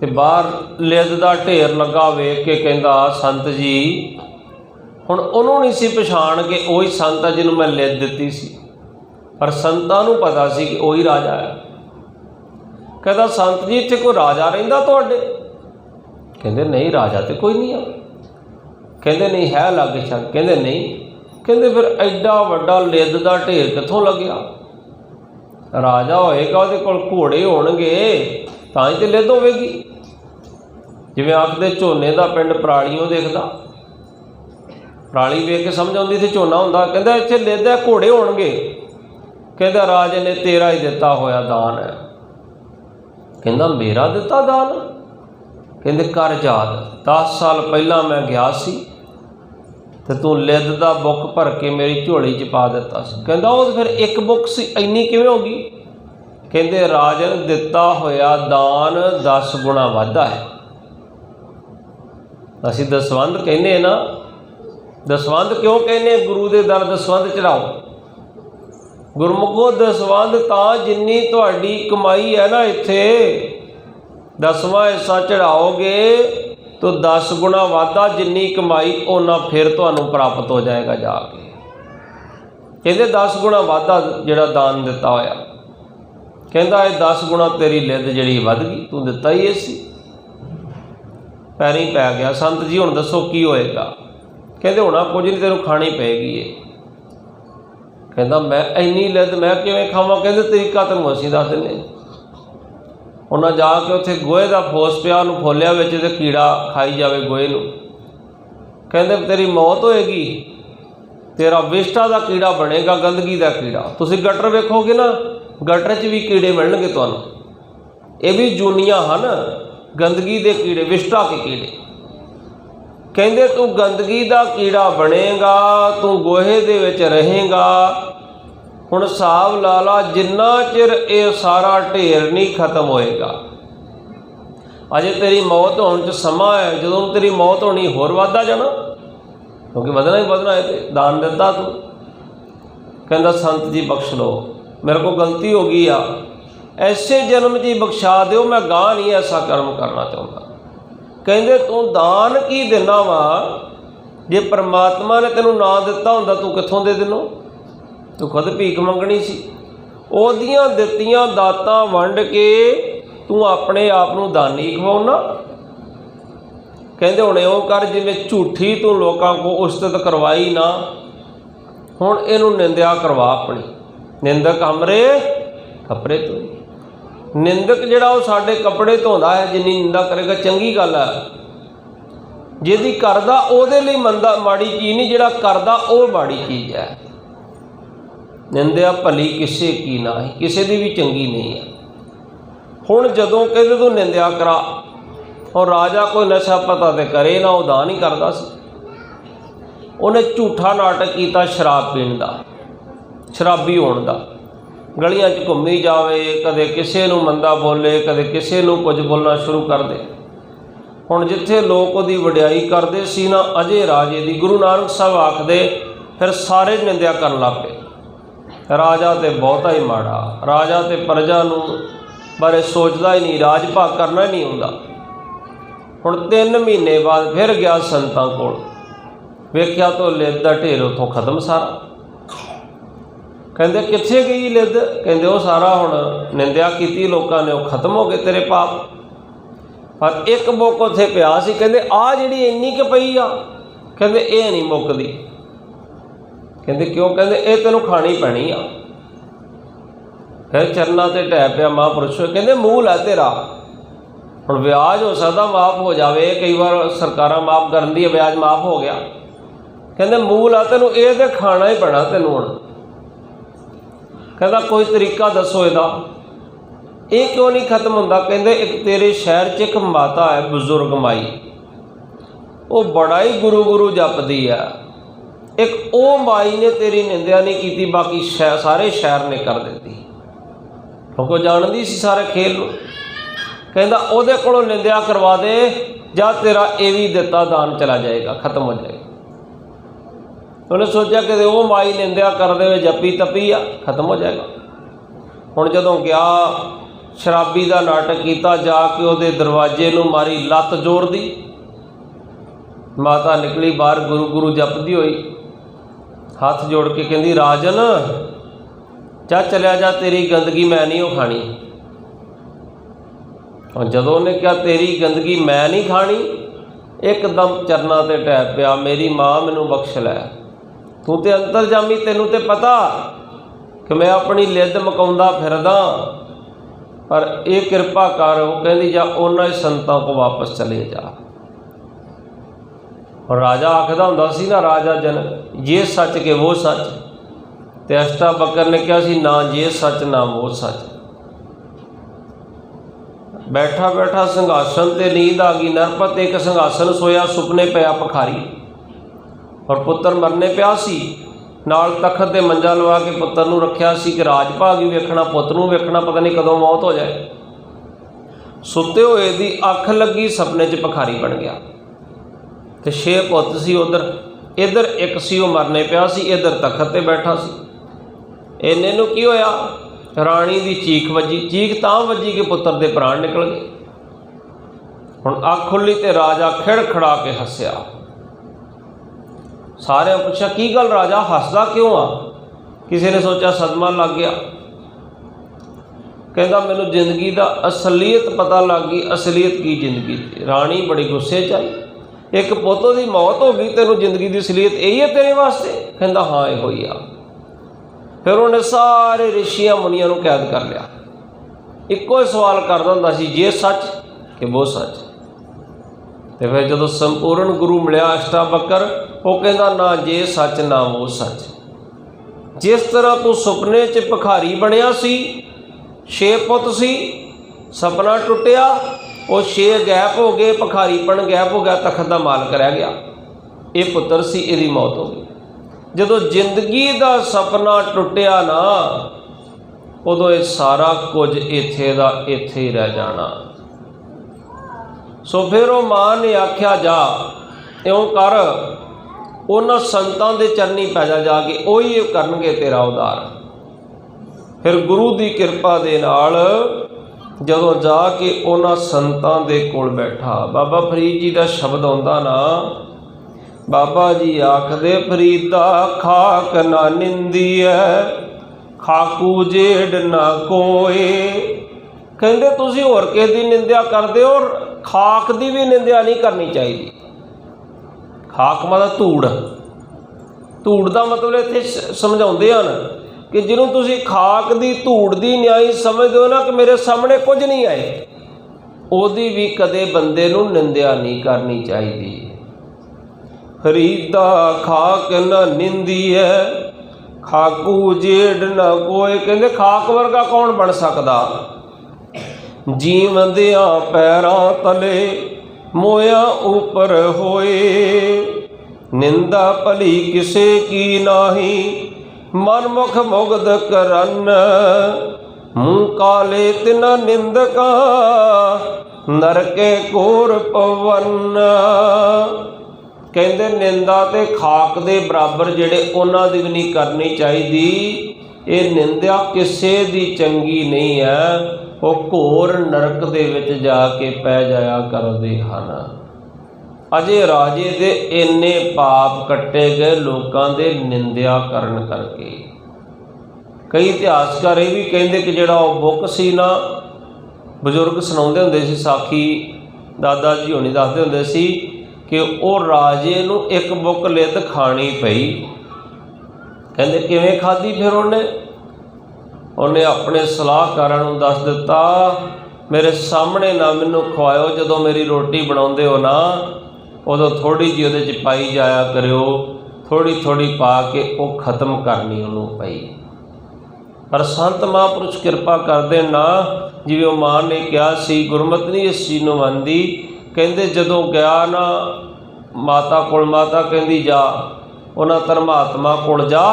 ते बाहर लिद का ढेर लगा वेख के कहंदा संत जी, हुण उहनूं नहीं सी पछाण के वही संत है जिन्हों मैं लिद दित्ती सी, पर संतां नूं पता सी कि वही राजा है। कहता संत जी इत्थे कोई राजा रहिंदा तुहाडे? कहंदे नहीं राजा तो कोई नहीं है। कहंदे नहीं है लागे छक? कहंदे नहीं। कहंदे फिर एडा वड्डा लिद का ढेर कित्थों लग्या? राजा होएगा उहदे कोल घोड़े होणगे तां ही ते लिद होवेगी। जिवें आखदे झोने का पिंड परालीओं दिखदा, पराली वेख के समझ आउंदी इत्थे झोना हुंदा। कहंदा इत्थे लिद है, घोड़े होणगे। कहंदा राजे ने तेरा ही दिता होया दान है। कहंदा मेरा दिता दान? कहंदे कर याद 10 साल पहला मैं गया सी ते तू लिद का बुक भर के मेरी झोली च पा दिता सी। कहंदा वो फिर एक बुक सी, इन्नी किवें हो गई? कहंदे राजन दिता होया दान 10 गुणा वाधा है। असीं दसवंध कहने ना, दसवंध क्यों कहने? गुरु के दर दसवंध चढ़ाओ। गुरमुखो दसवंध तां जिन्नी तुहाडी कमाई है ना, इत्थे 10वां हिस्सा चढ़ाओगे तो 10 गुणा वाधा, जिन्नी कमाई उन्ना फिर तुहानूं प्राप्त हो जाएगा जाके। कहंदे 10 गुणा वाधा जिहड़ा दान दिता होया। कहंदा ये 10 गुणा तेरी लिद जिहड़ी वध गई, तू दिता ही इसी। पैरीं पै गया, संत जी हुण दसो की होएगा? कहंदे होना कुछ नहीं, तेनों खानी पेगी ये। कहंदा मैं इन्नी लिद मैं किवें खावां? कहंदे तरीका तैनूं असीं दस दिंदे। उन्हें जाके उत्थे गोहे का फोस पिया, उन्होंने फोलिया विच ते कीड़ा खाई जाए गोहे नूं। कहंदे तेरी मौत होएगी, तेरा विष्ठा का कीड़ा बनेगा, गंदगी का कीड़ा। तुसीं गटर वेखोगे ना, गटर च भी कीड़े मिलणगे तुहानूं। ये भी जूनियां हन, गंदगी के कीड़े, विष्ठा के कीड़े। कहंदे तू गंदगी का कीड़ा बनेगा, तू गोहे दे विच रहेगा, हुण हिसाब ला ला, जिन्ना चिर ये सारा ढेर नहीं खत्म होएगा, अजे तेरी मौत होने च समा है, जदों तेरी मौत होनी होर वधदा जाना, क्योंकि वधना ही वधना है। तो दान दिता तू, कहंदा संत जी बख्श लो, मेरे को गलती हो गई आ, ऐसे जन्म जी बख्शा दो, मैं गां नहीं ऐसा कर्म करना चाहता। कहंदे तू दान की देना वा, जे परमात्मा ने तेनू ना दिता हुंदा तू कित्थों दे देनों, तू खुद भीख मंगनी सी। ओहदियां दित्तियां दातां वंड के तू अपने आप नूं दानी खवाउना। कहंदे हुण इउं कर जिवें झूठी तू लोकां को उस्तित करवाई ना, हुण इहनूं निंदिया करवा अपनी। निंदक हमरे कपड़े धोई। निंदक जिहड़ा वो साडे कपड़े धोंदा है, जिन्नी निंदा करेगा चंगी गल है। जिहदी करदा ओहदे लई मंदा माड़ी चीज़ नहीं, जिहड़ा करदा वो माड़ी चीज़ है। निंदिया भली किसे की ना ही, किसी दी भी चंगी नहीं है। हुण जदों कहदे तूं निंदिया करा, और राजा कोई नशा पता तो करे ना, वो दान ही करदा सी। उन्हें झूठा नाटक किया शराब पीण दा, शराबी होण दा। गलियां च घूमी जावे, कदे किसे नूं मंदा बोले, कदे किसे नूं कुछ बोलना शुरू कर दे। हुण जिथे लोग उहदी वडियाई करदे सी ना, अजे राजे दी, गुरु नानक साहब आखदे फिर सारे निंदिया करन लग पे। राजा तो बहुता ही माड़ा, राजा तो प्रजा नूं बारे सोचदा ही नहीं, राज भाग करना ही नहीं आउंदा। हुण 3 महीने बाद फिर गया संतां कोल, वेख्या तो लिद्द दा ढेर उत्थों खत्म सारा। कहंदे कित्थे गई लिद्द? कहंदे वो सारा हुण निंदिया कीती लोकां ने, वो खत्म हो गए तेरे पाप। पर एक बुक उत्थे पिया सी, कहंदे आ जिहड़ी इन्नी क पई आ, कहंदे ये नहीं मुक्कदी। कहंदे क्यों? कहंदे ये तैनूं खानी पैनी आ। फिर चरना ते ढै पिया महापुरुष, कहंदे मूल है तेरा, हुण ब्याज हो सकदा माफ़ हो जाए, कई बार सरकारां माफ़ करन दी, ब्याज माफ़ हो गया। कहंदे मूल है तैनूं, ये तो खाना ही पैना तैनूं हुण। कहंदा कोई तरीका दसो इहदा, ये क्यों नहीं खत्म हुंदा? कहंदे एक तेरे शहर च एक माता है बजुर्ग माई, वो बड़ा ही गुरु गुरु जपदी है। एक वो माई ने तेरी निंदिया नहीं की, बाकी सारे शहर ने कर दी, क्योंकि जानती सी सारे खेल नूं। कहंदा उहदे कोलों निंदिया करवा दे, जा तेरा ये भी दिता दान चला जाएगा, खत्म हो जाएगा। उन्हें सोचा कि वो माई निंदिया कर दे, जपी तपी आ, खत्म हो जाएगा। हुण जदों गया शराबी का नाटक किया, जाके उहदे दरवाजे नूं मारी लत्त जोड़ दी। माता निकली बाहर गुरु गुरु जपदी हुई, हाथ जोड़ के कहंदी राजन जा चलिया जा, तेरी गंदगी मैं नहीं वो खानी। और जदों ने कहा तेरी गंदगी मैं नहीं खानी, एकदम चरना ते ढै पिया, मेरी माँ मैनू बख्श लै, तू तो अंतरजामी, तेनू तो पता कि मैं अपनी लिद्द मकाउंदा फिरदा, पर यह कृपा कर। वो कहती जा उन्हां संतां को वापस चले जा। और राजा आखदा हुंदा सी ना, राजा जनक, ये सच के वो सच। तो अष्टावक्र ने कहा सी ना ये सच ना वो सच। बैठा बैठा संघासन ते नींद आ गई। नरपत एक संघासन सोया, सुपने पिया पखारी, और पुत्र मरने पिया सी। नाल तखत दे मंजा लवा के पुत्र नूं रखिया सी कि राज भाग ही वेखना, पुत नूं वेखना, पता नहीं कदों मौत हो जाए। सुते हुए दी अख लगी, सपने च पखारी बन गया। तो 6 पुत सी, उधर इधर एक सी वो मरने पिया सी, इधर तखत ते बैठा सी। इन्ने नूं की होया, राणी दी चीख वजी। चीख तां वजी कि पुत्र दे प्राण निकल गए। हुण अख खुली ते राजा खिड़खड़ा के हस्या। सारे पूछा की गल राजा हसदा क्यों आ? किसी ने सोचा सदमा लग गया। कहता मैनू जिंदगी का असलीयत पता लग गई, असलीयत की जिंदगी थी। राणी बड़ी गुस्से च आई, एक पुत्त की मौत हो गई, तेनों जिंदगी की असलीयत यही है तेरे वास्ते? कहता हाँ यो ही आ। फिर उन्हें सारे ऋषियां मुनिया को कैद कर लिया। इको ही सवाल करता हुंदा सी, ये सच कि वो सच। तो फिर जो संपूर्ण गुरु मिलया अष्टावक्र, वो कहता ना ये सच ना वो सच। जिस तरह तू सुपने च भिखारी बनया सी, 6 पुत सी, सपना टुटिया, वो 6 गैप हो गए, भिखारीपन गैप हो गया, तखत का मालक रह गया। ये पुत्र सी, इसकी मौत हो गई। जदों जिंदगी दा सपना टुटिया ना उदों ये सारा कुछ इत्थे दा इत्थे ही रह जाना। सो फिर वो मां ने आख्या जा इउं कर, उन्हां संतां दे चरनी पै जा जाके, उही करनगे तेरा उद्धार। फिर गुरु की किरपा दे नाल जदों जाके उन्हां संतां दे कोल बैठा, बाबा फरीद जी का शब्द आउंदा ना, बाबा जी आखदे फरीदा खाक ना निंदी है, खाकू जेड़ ना कोए। कहंदे तुसीं होर किसे दी निंदा करदे हो, खाक दी भी निंदा नहीं करनी चाहिए। खाक मतलब धूड़, धूड़ का मतलब इत्थे समझाउंदे हन कि जिन्हों तुसीं खाक दी धूड़ दी न्याई समझदे हो ना कि मेरे सामने कुछ नहीं आए, ओदी भी कदे बंदे नूं निंदा नहीं करनी चाहिए। फरीदा खाक न निंदी है, खाकू जेड़ न कोई। कहंदे खाक वर्गा कौन बन सकदा, जीवंदियां पैरां तले मोया ऊपर होए। निंदा भली किसे की नाही, मनमुख मुग्ध करन। मुँह काले तिना निंदका, नरके कोर पवन। कहंदे निंदा ते खाक दे बराबर जिहड़े उन्हां दी भी नहीं करनी चाहिदी। ये निंदा किसे दी चंगी नहीं है, वो घोर नरक दे विच जाके पै जाया करदे हन। अजे राजे दे इन्ने पाप कट्टे गए लोकां दे निंदा करन करके। कई इतिहासकार ये भी कहंदे कि जिहड़ा वो बुक सी ना, बजुर्ग सुणाउंदे हुंदे सी साखी, दादा जी होनी दसदे हुंदे सी कि वो राजे नूं एक बुक लिद खानी पई। कहंदे किवें खाधी, फिर उन्हें अपने सलाहकारां नूं दस दिता, मेरे सामने ना मैनूं खवाओ, जदों मेरी रोटी बनाउंदे हो ना उदों थोड़ी जी उहदे च पाई जाया करियो, थोड़ी थोड़ी पा के वो खत्म करनी उन्हों पई। पर संत महापुरुष किरपा करदे ना, जिवें वो मां ने कहा सी, गुरमत नहीं इस चीज़ नूं मंनदी। कहंदे जदों गया ना माता कोल, माता कहंदी जा उन्हां धर्मात्मा कोल जा,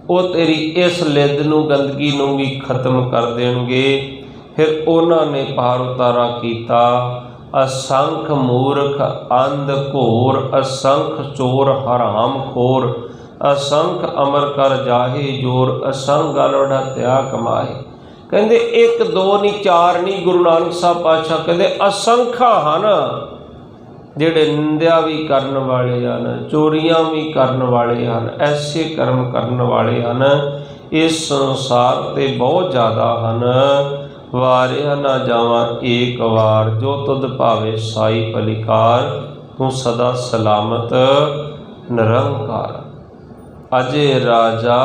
वो तेरी इस लिद नूं गंदगी नूं भी खत्म कर देणगे। फिर उन्होंने पार उतारा कीता। असंख मूर्ख अंध घोर, असंख चोर हराम खोर, असंख अमर कर जाहे जोर, असंख गल हत्या कमाए। कहंदे एक दो नहीं, चार नहीं, गुरु नानक साहब पातशाह कहंदे असंख्या हन जिहड़े निंदा भी करन वाले हन, चोरियां भी करन वाले हन, ऐसे कर्म करन वाले हन। इस संसार ते बहुत ज़्यादा हन। वारिया ना जावा एक वार, जो तुद भावे साई पलिकार, तू सदा सलामत निरंकार। अजे राजा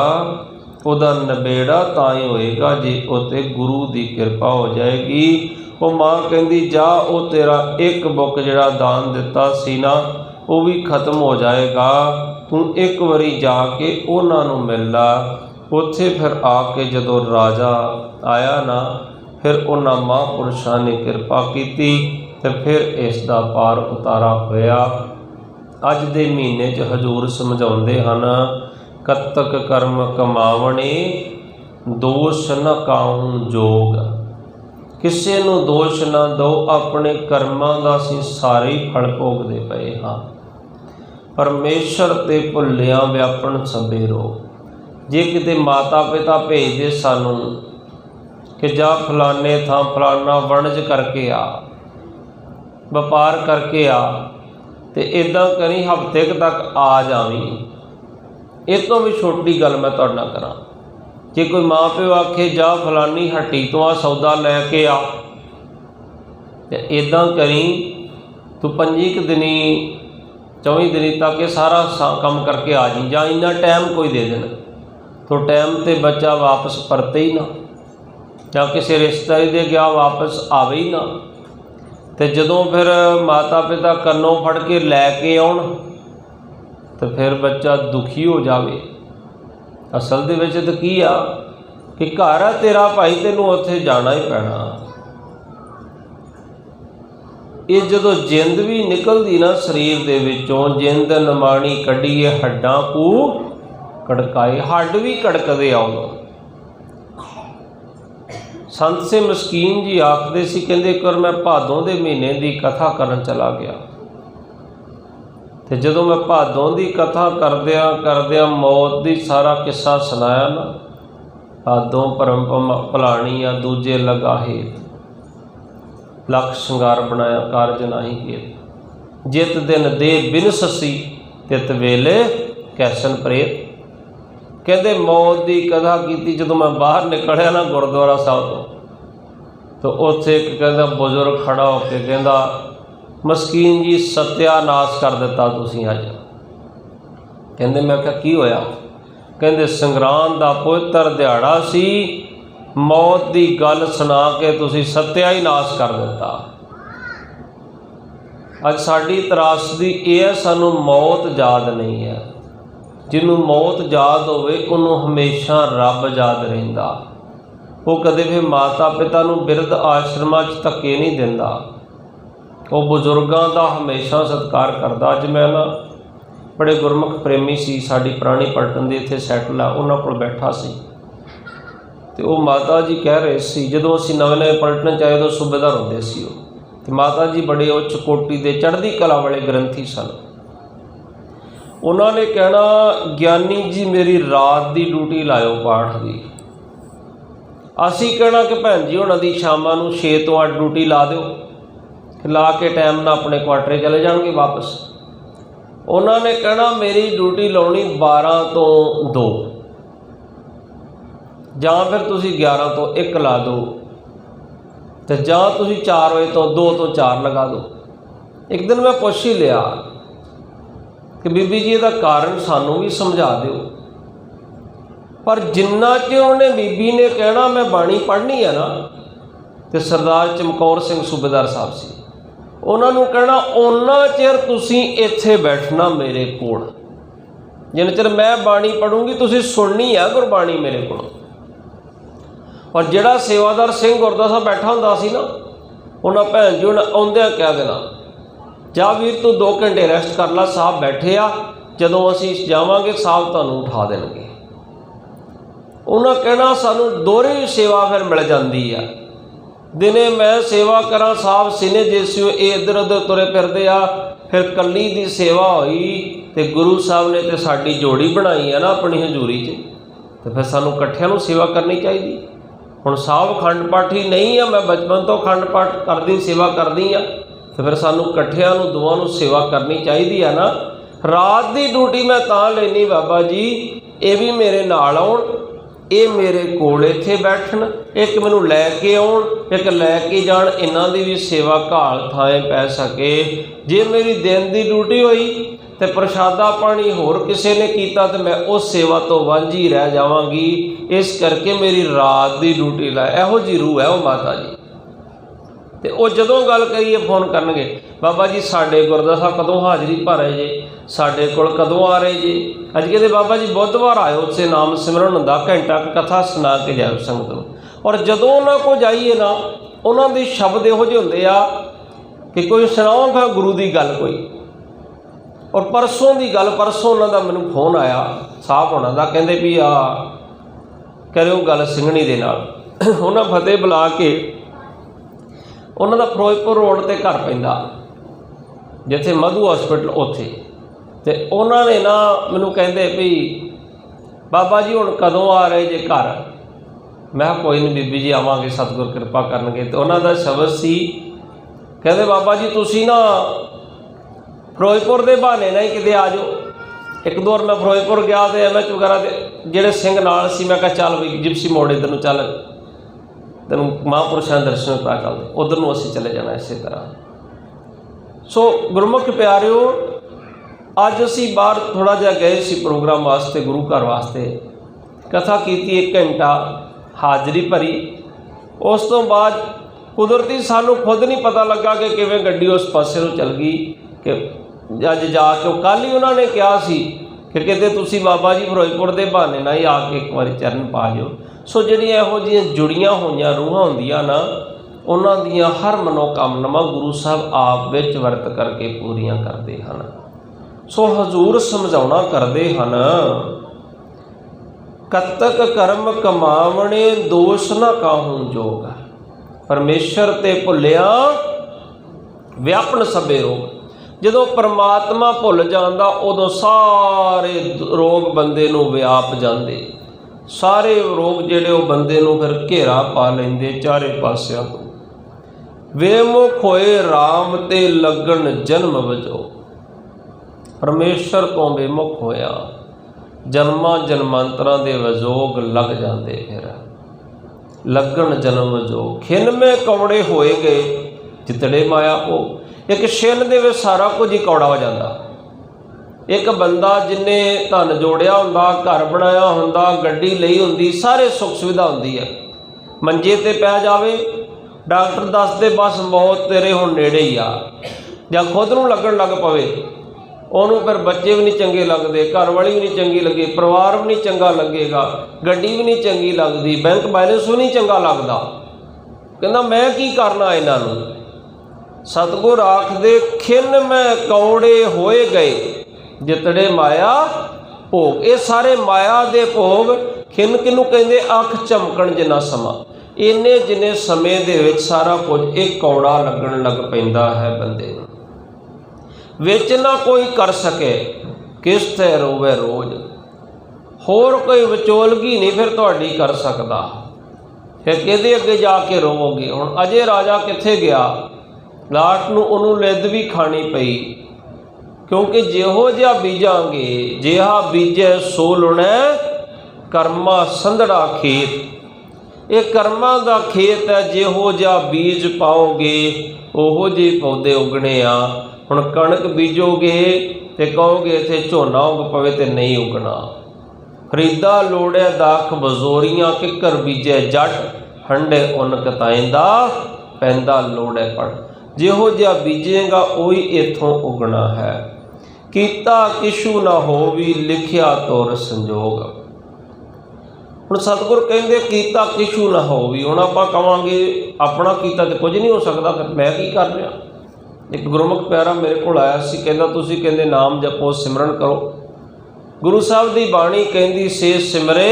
उहदा नबेड़ा ताई होएगा जे उत्ते गुरु की किरपा हो जाएगी। वो मां कहंदी जा, वो तेरा एक बुक जिहड़ा दान दिता सी ना वो भी खत्म हो जाएगा, तू एक बारी जाके उन्हां नूं मिल ला। उत्थे फिर आके जदों राजा आया ना, फिर उन्हां महापुरुषां ने किरपा कीती ते फिर इसका पार उतारा होया। अज दे महीने च हजूर समझाउंदे हन, कतक कर्म कमावणे, दोष न काऊं जोग। किसी नूं दोष ना दो, अपने कर्मां दा असीं सारे ही फल भोगदे पए हां। परमेश्वर ते भुल्लिया व्यापन सबेरो। जे किते माता पिता भेजदे सानूं कि जा फलाने थां फलाना वणज करके आ, व्यापार करके आ, तो इदां करी हफ्ते तक आ जावीं। इस तो भी छोटी गल मैं तुहाडे नाल करां, जे कोई माँ प्यो आखे जा फलानी हट्टी तो आ सौदा लैके आ, तो इदां करी तू 25 दिनी 24 दिनी तक ये सारा काम करके आ जी, ਜਾਂ इन्ना टाइम कोई दे देना तो टाइम ते बच्चा वापस परते ही ना, ਜਾਂ किसी रिश्तेदारी दे गया वापस आवे ही ना। तो जदों फिर माता पिता कन्नों फड़ के लैके आउण तो फिर बच्चा दुखी हो जाए। असल दे विच तो की आ कि घर आ तेरा भाई, तैनूं उत्थे जाना ही पैना। ये जदों जिंद भी निकलदी ना शरीर दे विचों, जिंद नमाणी कढ़ीए हड्डां कू कड़काए, हड्ड भी कड़कदे आ उदों। संत से मस्कीन जी आखदे सी, कहंदे एक बार मैं भादों के महीने की कथा करन चला गया, तो जदों मैं भादों की कथा करदियां करदियां मौत की सारा किस्सा सुनाया ना, भादों भरम भलाणी आ दूजे लगा हेत, लख शंगार बनाया कारज नाही हेत, जित दिन दे बिन ससी तित वेले कैसन प्रेत। कहते मौत की कथा की जदों मैं बाहर निकलिया ना गुरुद्वारा साहब तो उत्थे एक कहता बुजुर्ग खड़ा होकर कहता, मस्कीन जी सत्यानाश कर दिता तुसीं अज। कहते मैं क्या की होया? कहते संग्राम का पवित्र दिहाड़ा सी, मौत की गल सुना के तुसीं सत्या ही नाश कर दिता। अज साडी त्रासदी ये है, सानू मौत याद नहीं है। जिन्हों मौत याद होवे उन्होंने हमेशा रब याद रहिंदा। वो कदे फिर माता पिता नूं बिरध आश्रमां च धक्के नहीं दिंदा, वो बुजुर्गों का हमेशा सत्कार करदा। अज मैं ना बड़े गुरमुख प्रेमी सी, साडी पुरानी पलटन दे इत्थे सैटल आ, उन्हां कोल बैठा सी ते वो माता जी कह रहे सी, जदों असीं नवें नवें पलटन च आए उदों सूबेदार हुंदे सी ते माता जी बड़े उच्च कोटि दे चढ़दी कला वाले ग्रंथी सन। उन्होंने कहना, ज्ञानी जी मेरी रात की ड्यूटी लाओ पाठ की। असी कहना कि भैन जी उन्होंने शामां नूं 6 तो 8 ड्यूटी ला दो, ला के टाइम ना अपने क्वार्टरे चले जाएंगे वापस। उन्होंने कहना मेरी ड्यूटी लाउणी 12 तो 2, जां फिर तुसीं 11 तो 1 ला दो, तो जां तुसीं 4 बजे तो 2 तो 4 लगा दो। एक दिन मैं पुछ ही लिया कि बीबी जी इसका कारण सानू भी समझा दो, पर जिन्ना चि उन्हें बीबी ने कहना मैं बाणी पढ़नी है ना, तो सरदार चमकौर सिंह सूबेदार साहब से उन्होंने कहना उन्ना चिर तुसी इत्थे बैठना मेरे कोल, जिन्ना चिर मैं बाणी पढ़ूंगी तुसी सुननी है गुरबाणी मेरे को। और जिहड़ा सेवादार सिंह गुरद्वारा साहब बैठा हुंदा सी ना, उन्हें भैन जी उन्हें आउंदियां कह देना, जा वीर तू 2 घंटे रेस्ट कर ला, साहब बैठे आ, जदों असीं जावांगे साहब तुहानूं उठा देणगे। उन्हें कहना सानूं दोहरी सेवा फिर मिल जाती है। दिने मैं सेवा करा, साहब सीने जेसियो इधर उधर तुरे फिरदे आ, फिर कली दी सेवा हुई तो गुरु साहब ने तो साडी जोड़ी बनाई है ना अपनी हजूरी च, तो फिर सानूं इकट्ठिਆਂ ਨੂੰ सेवा करनी चाहिए। हुण साहब खंड पाठी नहीं है, मैं बचपन तो खंड पाठ करदी सेवा करदी आ, तो फिर सानू इकट्ठिਆਂ ਨੂੰ दोवां ਨੂੰ सेवा करनी चाहिए है ना। रात की ड्यूटी मैं तां लेनी बाबा जी, ये भी मेरे नाल आउण, ये मेरे कोल इत्थे बैठण, एक मैनू लैके आउण, एक लैके जाण, इन्हां दी भी सेवा घाल थाएं पै सके। जे मेरी दिन की ड्यूटी हुई तो प्रशादा पानी होर किसी ने किया तो मैं उस सेवा तो वांझी रह जावांगी, इस करके मेरी रात की ड्यूटी ला। इहो जी रूह है वो माता जी। तो वो जदों गल करिए फोन करनगे, बाबा जी साडे गुरद्वारा साहब कदों हाज़री भर रहे जे, साडे कोल कदों आ रहे जे। अज कहते बाबा जी बुधवार आयो, उससे नाम सिमरन हुंदा, घंटा कथा सुना के जाओ संगत नूं। और जदों उन्हां को जाइए ना, उन्हां दे शब्द इहो जिहे हुंदे आ कि कोई सुणाओगा गुरु की गल कोई। और परसों की गल, परसों उन्हां दा मैनूं फोन आया साहब होना दा, कहंदे भी आ करिओ गल सिंघणी दे नाल। उन्हां फतेह बुला के, उन्हां दा फिरोजपुर रोड ते घर पैंदा जिथे मधु हॉस्पिटल उत्थे, ते उन्होंने ना मैनू कहते भी बाबा जी हुण कदों आ रहे जे घर। मैं कोई नहीं बीबी जी आवांगे, सतगुर कृपा करनगे। तो उन्हों का शब्द सी, कहते बाबा जी तुसी ना फिरोजपुर के बहाने ना ही किते आ जाओ। एक दो बार मैं फिरोजपुर गया तो एमएच वगैरह के जेडे सिंह नाल सी, मैं कहा चल बई जिप्सी मोड़ इधर नूं चल, तेनों महापुरुषों के दर्शन करा चलते, उधर नूं असीं चले जाना इस तरह। सो गुरमुख प्यारिओ, अज असी बाहर थोड़ा जिहा गए सी प्रोग्राम वास्ते, गुरु घर वास्ते, कथा की 1 घंटा हाज़री भरी। उस तो बाद कुदरती सानू खुद नहीं पता लगा कि किवें गड्डी उस पासे नूं चल गई। कि अज जाके कल ही उन्होंने कहा सी कि कहते तुसी बाबा जी फिरोजपुर के बहाने ना ही आके एक बार चरण पा जाओ। सो जिहड़ियां इहो जिहियां जुड़ियां होईयां रूहां हुंदियां ना, उन्हां दियां हर मनोकामनावां गुरु साहब आप विच वरत करके पूरियां करते हैं। सो हजूर समझाउणा करते हैं कतक कर्म कमावणे दोष न काहू जोग। परमेश्वर ते भुलिया व्यापन सबे रोग। जदों परमात्मा भुल जांदा उदों सारे रोग बंदे नूं व्याप जांदे। सारे रोग जिहड़े वो बंदे नूं फिर घेरा पा लैंदे चारे पासियां तों। वेमुख होए राम ते लगन जन्म वजो। परमेश्वर तो बेमुख होया जन्मां जन्मांतरां दे वजोग लग जाते। फिर लगन जन्म वजोग। खिन में कौड़े होए गए जितड़े माया भोग। एक छिन दे विच सारा कुछ ही कौड़ा हो जाता। एक बंदा जिन्ने धन जोड़िया हुंदा, घर बनाया हुंदा, गड्डी लई हुंदी, सारे सुख सुविधा हुंदी है, मंजे ते पै जावे, डॉक्टर दसदे बस मौत तेरे हुण नेड़े ही आ, जां खुद नूं लगन लग पवे, ਉਹਨੂੰ फिर बच्चे भी नहीं चंगे लगते, घर वाली भी नहीं चंगी लगे, परिवार भी नहीं चंगा लगेगा, गड्डी भी नहीं चंगी लगती, बैंक बैलेंस भी नहीं चंगा लगता। कहना मैं की करना इन्हां नूं। सतगुर आखदे खिन में कौड़े होए गए जितड़े माया भोग। ये सारे माया दे भोग। खिन किनू कहंदे? अख झमकण जिन्ना समा। इन्ने जिन्ने समय दे विच सारा कुछ एक कौड़ा लगन लग पैंदा है बंदे नूं। विच ना कोई कर सके किस ते रोवे रोज। होर कोई विचोलगी नहीं फिर तुहाडी कर सकदा। फिर किहदे अगे जाके रोवोगे? हुण अजे राजा कित्थे गया? लाट नूं उहनूं लिद्द भी खानी पई, क्योंकि जिहो जिहा बीजांगे जिहा बीजे सो लुणै कर्मा संधड़ा खेत। ये कर्मां दा खेत है। जिहो जिहा बीज पाओगे ओहो जिहे पौधे उगने आ। हुण कणक बीजोगे तो कहोगे इत्थे झोना उग पवे तो नहीं उगना। खरीदा लोड़े दाख बजोरियां किकर बीजे जट, हंडे उन कताइंदा पैंदा लोड़े पड़। जिहो जिहा बीजेगा उही इत्थों उगना है। कीता किशु ना होवी लिखिया तुर संजोग। हुण सतगुर कहंदे कीता किशु ना होवी। हुण आपां कहांगे अपना कीता तो कुछ नहीं हो सकता, फिर मैं की कर रहा। एक गुरमुख प्यारा मेरे को आया सी, कहंदा तुसीं कहंदे नाम जपो सिमरन करो। गुरु साहब की बाणी कहंदी से सिमरे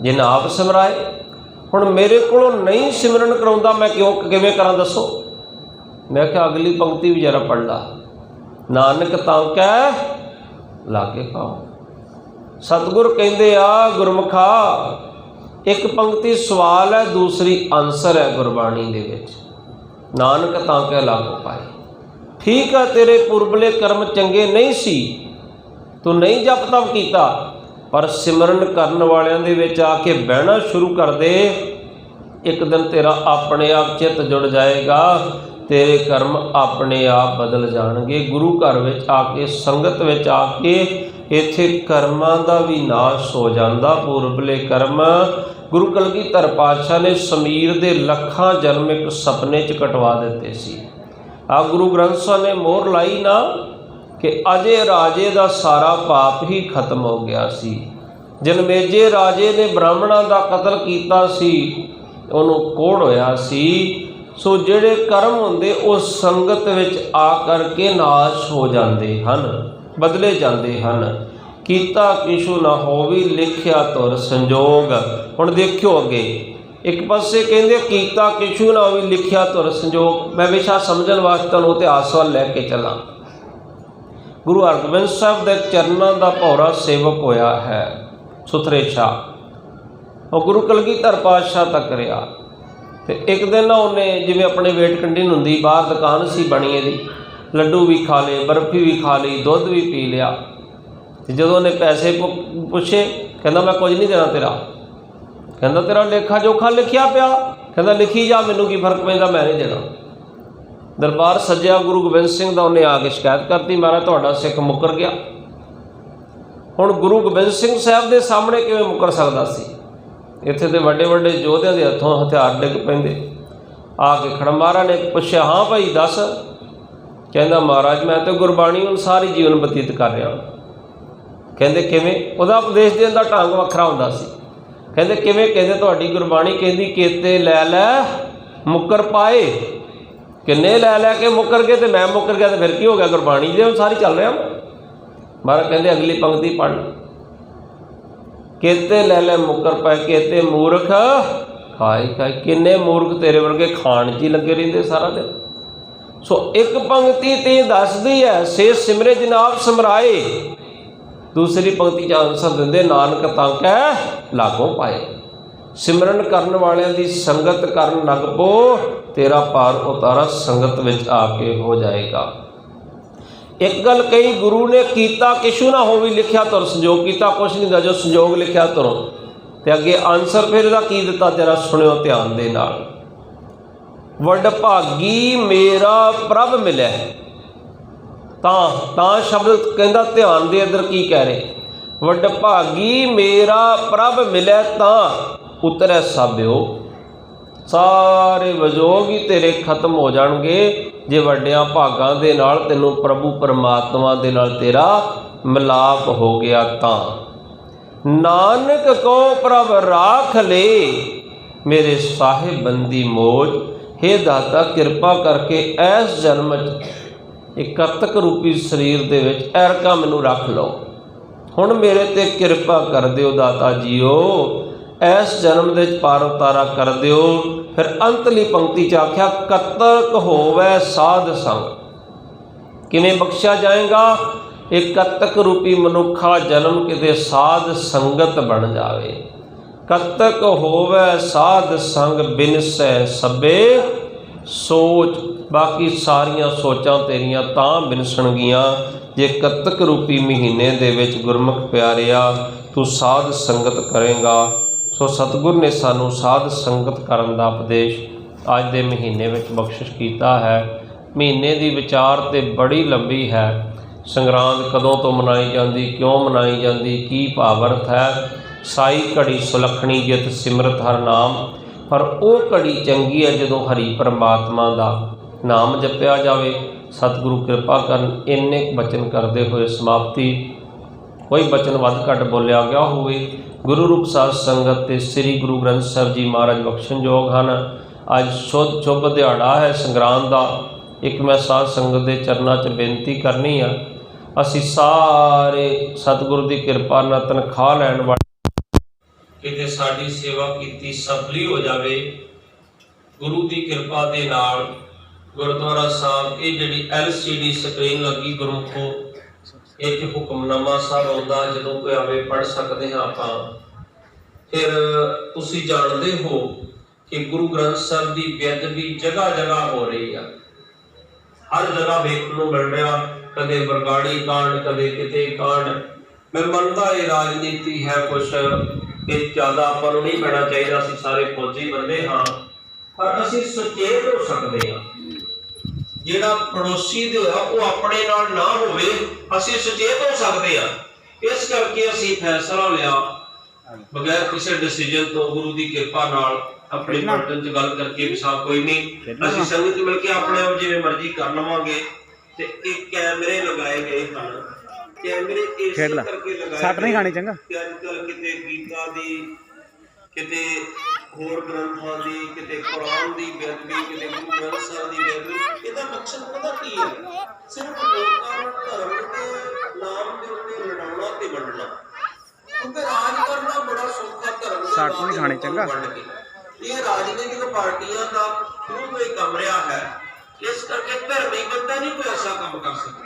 जिन आप सिमराए। हुण मेरे को नहीं सिमरन कराउंदा, मैं किवें करां दसो? मैं क्या अगली पंक्ति भी जरा पढ़ ला। नानक तां कै लागे पाओ। सतगुर कहंदे आ गुरमुखा, एक पंक्ति सवाल है, दूसरी आंसर है गुरबाणी दे विच। नानक तां कै लागो पाए। ठीक है, तेरे पुरबले कर्म चंगे नहीं सी, तू नहीं जप तप कीता, पर सिमरन करन वालियां दे विच आके बहना शुरू कर दे। एक दिन तेरा अपने आप चित्त जुड़ जाएगा, तेरे कर्म अपने आप बदल जाणगे। गुरु घर विच आके संगत विच आके इत्थे कर्मां दा भी नाश हो जांदा। पुरबले कर्म गुरु कलगीधर पातशाह ने समीर दे लखां जन्म एक सपने च कटवा दिते सी। आ गुरु ग्रंथ साहब ने मोहर लाई ना कि अजे राजे दा सारा पाप ही खत्म हो गया सी। जनमेजे राजे ने ब्राह्मणां दा कतल कीता सी, उहनूं कोड़ होया सी। सो जिहड़े कर्म हुंदे वो संगत विच आ करके नाश हो जाते हैं, बदले जाते हैं। कीता किशु ना होवी लिखिया तुर संजोग। हुण देखियो अगे एक पासे कहंदे कीता किशु ना होवी लिखिया तुर संजोग। मैं विशा समझण वास्ते तुहानूं इतिहास वल लैके चलां। गुरु हरगोबिंद साहब दे चरनां दा भौरा सेवक होया है सुथरे शाह, और गुरु कलगीधर पातशाह तक रहा। तो एक दिन उन्हें जिवें अपने वेट कंडी हुंदी, बाहर दुकान सी बनी दी, लड्डू भी खा ले, बर्फी भी खा ली, दुध भी पी लिया। जो उन्हें पैसे पुछे, कहना मैं कुछ नहीं देना तेरा। कहना तेरा लेखा जोखा लिखिया पिया। कहना लिखी जा, मैनू की फर्क पैंदा, मैं नहीं देना। दरबार सज्जिया गुरु गोबिंद सिंह दा उन्हें आके शिकायत करती, महाराज तुहाडा सिख मुकर गया। हुण गुरु गोबिंद सिंह साहब के सामने किवें मुकर सकदा सी? इत्थे ते वड्डे वड्डे योधियां दे हत्थों हथियार डिग पैंदे। आके खड़मारा ने पुछया, हाँ भाई दस। कहंदा महाराज मैं तो गुरबाणी अनुसार ही जीवन बतीत कर रहा। कहंदे किवें? उहदा उपदेश देण दा ढंग वखरा हुंदा सी। कहंदे किवें? कहंदे तुहाडी गुरबाणी कहंदी केते लै लै मुकर पाए। किन्ने लै के मुकर गए तो मैं मुकर गया, तो फिर की हो गया? गुरबाणी दे अनुसार ही चल रहा। महाराज कहंदे अगली पंक्ति पढ़। केते लै लै मुकर पै केते मूर्ख खाई खाई। किन्ने मूर्ख तेरे वर्गे खाण 'ਚ ही लगे रहिंदे सारा दिन। सो एक पंक्ति ते दसदी है से सिमरे जनाब समराए। दूसरी पंक्ति 'ਚ आंसर दिंदे नानक तां कै लागों पाए। सिमरन करन वालियां दी संगत करन लग पो तेरा पार उतारा संगत विच आके हो जाएगा। एक गल कही गुरु ने कीता किशु ना होवी लिखिया तुर संजोग कीता कुछ नहीं दा जो संजोग लिखिया तुरों। ते अगे आंसर फिर इहदा की दिता जरा सुनियो ध्यान दे नाल। वड भागी मेरा प्रभ मिले तां शब्द कहंदा ध्यान दे इधर की कह रहे। वड भागी मेरा प्रभ मिले तां उतरे साबियो। सारे वजोग ही तेरे खत्म हो जाएंगे जे वड्डियां भागां दे नाल तैनूं प्रभु परमात्मा दे नाल तेरा मिलाप हो गया। तां नानक को प्रभ राख ले मेरे साहिब बंदी मौज। हे दाता किरपा करके इस जन्म एक कर्तक रूपी शरीर दे विच ऐरका मैनूं रख लो। हुण मेरे ते किरपा कर दिओ दाता जीओ। इस जन्म दे पार उतारा कर दिओ। फिर अंतली पंक्ति 'च आख्या कतक होवै साध संग। किवें बख्शा जाएगा? एक कतक रूपी मनुखा जन्म किते साध संगत बन जावे। कतक होवै साध संग बिनसै सभे सोच। बाकी सारियां सोचां तेरियां तां बिनसणगियां जे कतक रूपी महीने दे विच गुरमुख प्यारिया तू साध संगत करेगा। सो सतगुर ने सानू साध संगत करन दा उपदेश अज दे महीने विच बख्शिश कीता है। महीने दी विचार ते बड़ी लंबी है। संगरांद कदों तो मनाई जाती, क्यों मनाई जाती, की भावअर्थ है। साई घड़ी सुलखणी जित सिमरत हर नाम। पर वो घड़ी चंगी है जदों हरि परमात्मा दा नाम जपिया जाए। सतगुरु कृपा करन। इन्ने बचन करते हुए समाप्ति। कोई बचन वध घट बोलिया गया होवे गुरु रूप साध संगत ते श्री गुरु ग्रंथ साहिब जी महाराज बख्शण योग हैं। अज शुभ दिहाड़ा है संगरांद का। एक मैं साध संगत के चरणों 'च बेनती करनी है। असी सारे सतगुरु की कृपा नाल तनख्वाह लैण वाले किते साडी सेवा कीती सफली हो जाए। गुरु की कृपा के नाल गुरुद्वारा साहब ये जिहड़ी LCD स्क्रीन लगी गुरमुखो इत्थे हुक्मनामा साहब आउंदा जदों कोई आवे पढ़ सकते हैं आपां। फिर तुसीं जानते हो कि गुरु ग्रंथ साहब की बेअदबी जगह जगह हो रही है। हर जगह वेखण नूं मिल रहा। कदे बरगाड़ी कांड कदे किते कांड। मैं मनदा ये राजनीति है कुछ ये ज़्यादा आपां नूं नहीं पैना चाहिए। असीं सारे फौजी बंदे हाँ पर असीं सुचेत हो सकते हैं। जिहड़ा पड़ोसी दे होया वो अपने नाल ना होवे असीं सुचेत हो सकते हैं। इस करके असीं फैसला लिया बगैर किसी डिसीजन तो गुरु की कृपा नाल अपने बर्तन च गल करके भी साहब कोई नहीं असीं संगत मिल के अपने आप जिवें मर्जी कर लवांगे। ते एक कैमरे लगाए गए हैं। कैमरे इस करके लगाए गए कि अजकल किते गीता दी किते होर ग्रंथां दी किते कुरान दी बेअदबी किते गुरु ग्रंथ साहिब दी बेअदबी। इहदा मकसद पता की है? सिर्फ लोकां नूं धर्म दे नाम दे उत्ते लड़ाउणा ते वंडना। क्योंकि राज करना बड़ा सौखा धर्म दे नाम ते खाने चंगा ये राजनीतिक पार्टियां का शुरू तो ही कम रहा है। इस करके धर्मी बंदा नहीं कोई ऐसा काम कर सकता।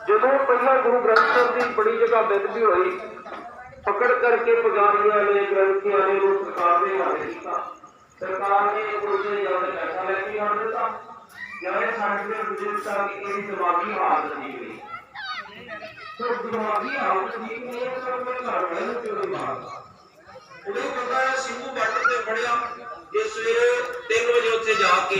जो पहला गुरु ग्रंथ साहिब की बड़ी जगह बेदबी हुई पकड़ करके पुजारियों ने ग्रंथियों ने सरकार ने हवाले किया। सरकार ने कोई पैसा लेके हट दिता। बुजुर्ग साहब की दिमागी हालत ठीक नहीं। तो दिमागी हालत ठीक नहीं है तो मैं घर वाले क्यों नहीं मारता? उन्हें पता है सिंधु बॉर्डर से पढ़िया ये सवेरे 3 बजे उत्थे जाके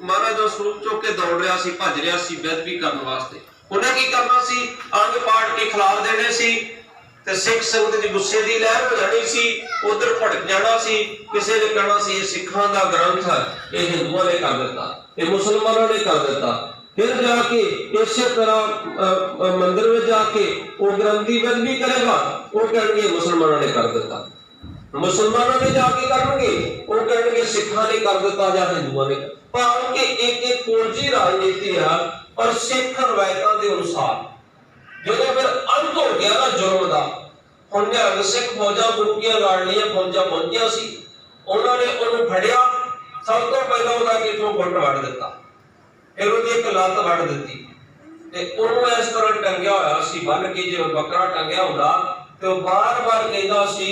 महाराज ਦਾ ਸਰੂਪ ਚੁੱਕ ਕੇ ਦੌੜ ਰਿਹਾ ਸੀ ਭੱਜ ਰਿਹਾ ਸੀ ਬੇਅਦਬੀ ਕਰਨ ਵਾਸਤੇ। ਉਹਨੇ ਕੀ ਕਰਨਾ ਸੀ ਅੰਗ ਪਾੜ ਕੇ ਖਿਲਾਫ ਦੇਣੇ ਸੀ ਤੇ ਸਿੱਖ ਸੰਗਤ ਦੀ ਗੁੱਸੇ ਦੀ ਲਹਿਰ ਹੋ ਜਾਣੀ ਸੀ। ਉਧਰ ਭੜਕ ਜਾਣਾ ਸੀ। ਕਿਸੇ ਨੇ ਕਹਿਣਾ ਸੀ ਇਹ ਸਿੱਖਾਂ ਦਾ ਗ੍ਰੰਥ ਹੈ ਇਹ ਹਿੰਦੂਆਂ ਨੇ ਕਰ ਦਿੱਤਾ ਇਹ ਮੁਸਲਮਾਨਾਂ ਨੇ ਕਰ ਦਿੱਤਾ। फिर जाके इस तरह मंदिर में जाके वो ग्रंथी बेदबी करेगा, वो कहेंगे मुसलमानों ने कर दिता, मुसलमानों ने जाके करेंगे, वो कहेंगे सिखा ने कर दिता या हिंदुओं ने। भाव के एक कुलजी राजनीति है, पर सिख रवायतों के अनुसार जो फिर अंत हो गया ना जुर्म का, ਹੁਣ ਨਿਹੰਗ सिख फौजा गुरु ਦੀਆਂ ਲਾੜਲੀਆਂ फौजा पहुंचिया सी, उन्होंने ਉਹਨੂੰ ਫੜਿਆ, सब तो पहला ਉਹਦਾ ਕਿਥੋਂ ਗੁੱਟ ਵੱਢ ਦਿੱਤਾ, फिर ਉਹਦੀ ਇੱਕ ਲੱਤ ਵੱਢ ਦਿੱਤੀ ਤੇ ਉਹਨੂੰ ਇਸ ਤਰ੍ਹਾਂ ਟੰਗਿਆ ਹੋਇਆ ਸੀ ਬੰਨ ਕੇ, ਜਿਵੇਂ ਬੱਕਰਾ ਟੰਗਿਆ ਹੁੰਦਾ, ਤੇ ਉਹ ਬਾਰ-ਬਾਰ ਕਹਿੰਦਾ ਸੀ,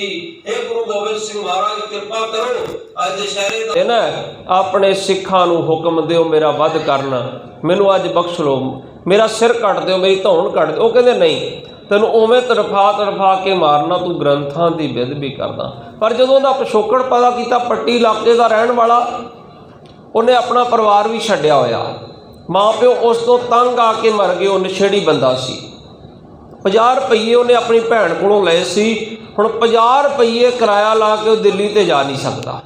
हे ਗੁਰੂ ਗੋਬਿੰਦ ਸਿੰਘ ਮਹਾਰਾਜ ਕਿਰਪਾ ਕਰੋ, ਅੱਜ ਦੁਸ਼ਹਿਰੇ ਦਾ ਨਾ ਆਪਣੇ ਸਿੱਖਾਂ ਨੂੰ ਹੁਕਮ ਦਿਓ ਮੇਰਾ ਵੱਧ ਕਰਨ, ਮੈਨੂੰ ਅੱਜ ਬਖਸ਼ ਲਓ, ਮੇਰਾ ਸਿਰ ਕੱਟ ਦਿਓ, ਮੇਰੀ ਧੌਣ ਕੱਟ ਦਿਓ। ਉਹ ਕਹਿੰਦੇ ਨਹੀਂ, ਤੈਨੂੰ ਉਵੇਂ ਤੜਫਾ ਕੇ ਮਾਰਨਾ, ਤੂੰ ਗ੍ਰੰਥਾਂ ਦੀ ਬੇਅਦਬੀ ਕਰਦਾ। ਪਰ ਜਦੋਂ ਉਹਦਾ ਪਿਛੋਕੜ ਪਤਾ ਕੀਤਾ, ਪੱਟੀ ਇਲਾਕੇ ਦਾ ਰਹਿਣ ਵਾਲਾ, ਉਹਨੇ ਆਪਣਾ ਪਰਿਵਾਰ ਵੀ ਛੱਡਿਆ ਹੋਇਆ, ਮਾਂ ਪਿਓ ਉਸ ਤੋਂ ਤੰਗ ਆ ਕੇ ਮਰ ਗਏ, ਉਹ ਨਸ਼ੇੜੀ ਬੰਦਾ ਸੀ। 50 ਰੁਪਈਏ ਉਹਨੇ ਆਪਣੀ ਭੈਣ ਕੋਲੋਂ ਲਏ ਸੀ, ਹੁਣ 50 ਰੁਪਈਏ ਕਿਰਾਇਆ ਲਾ ਕੇ ਉਹ ਦਿੱਲੀ ਤੇ ਜਾ ਨਹੀਂ ਸਕਦਾ।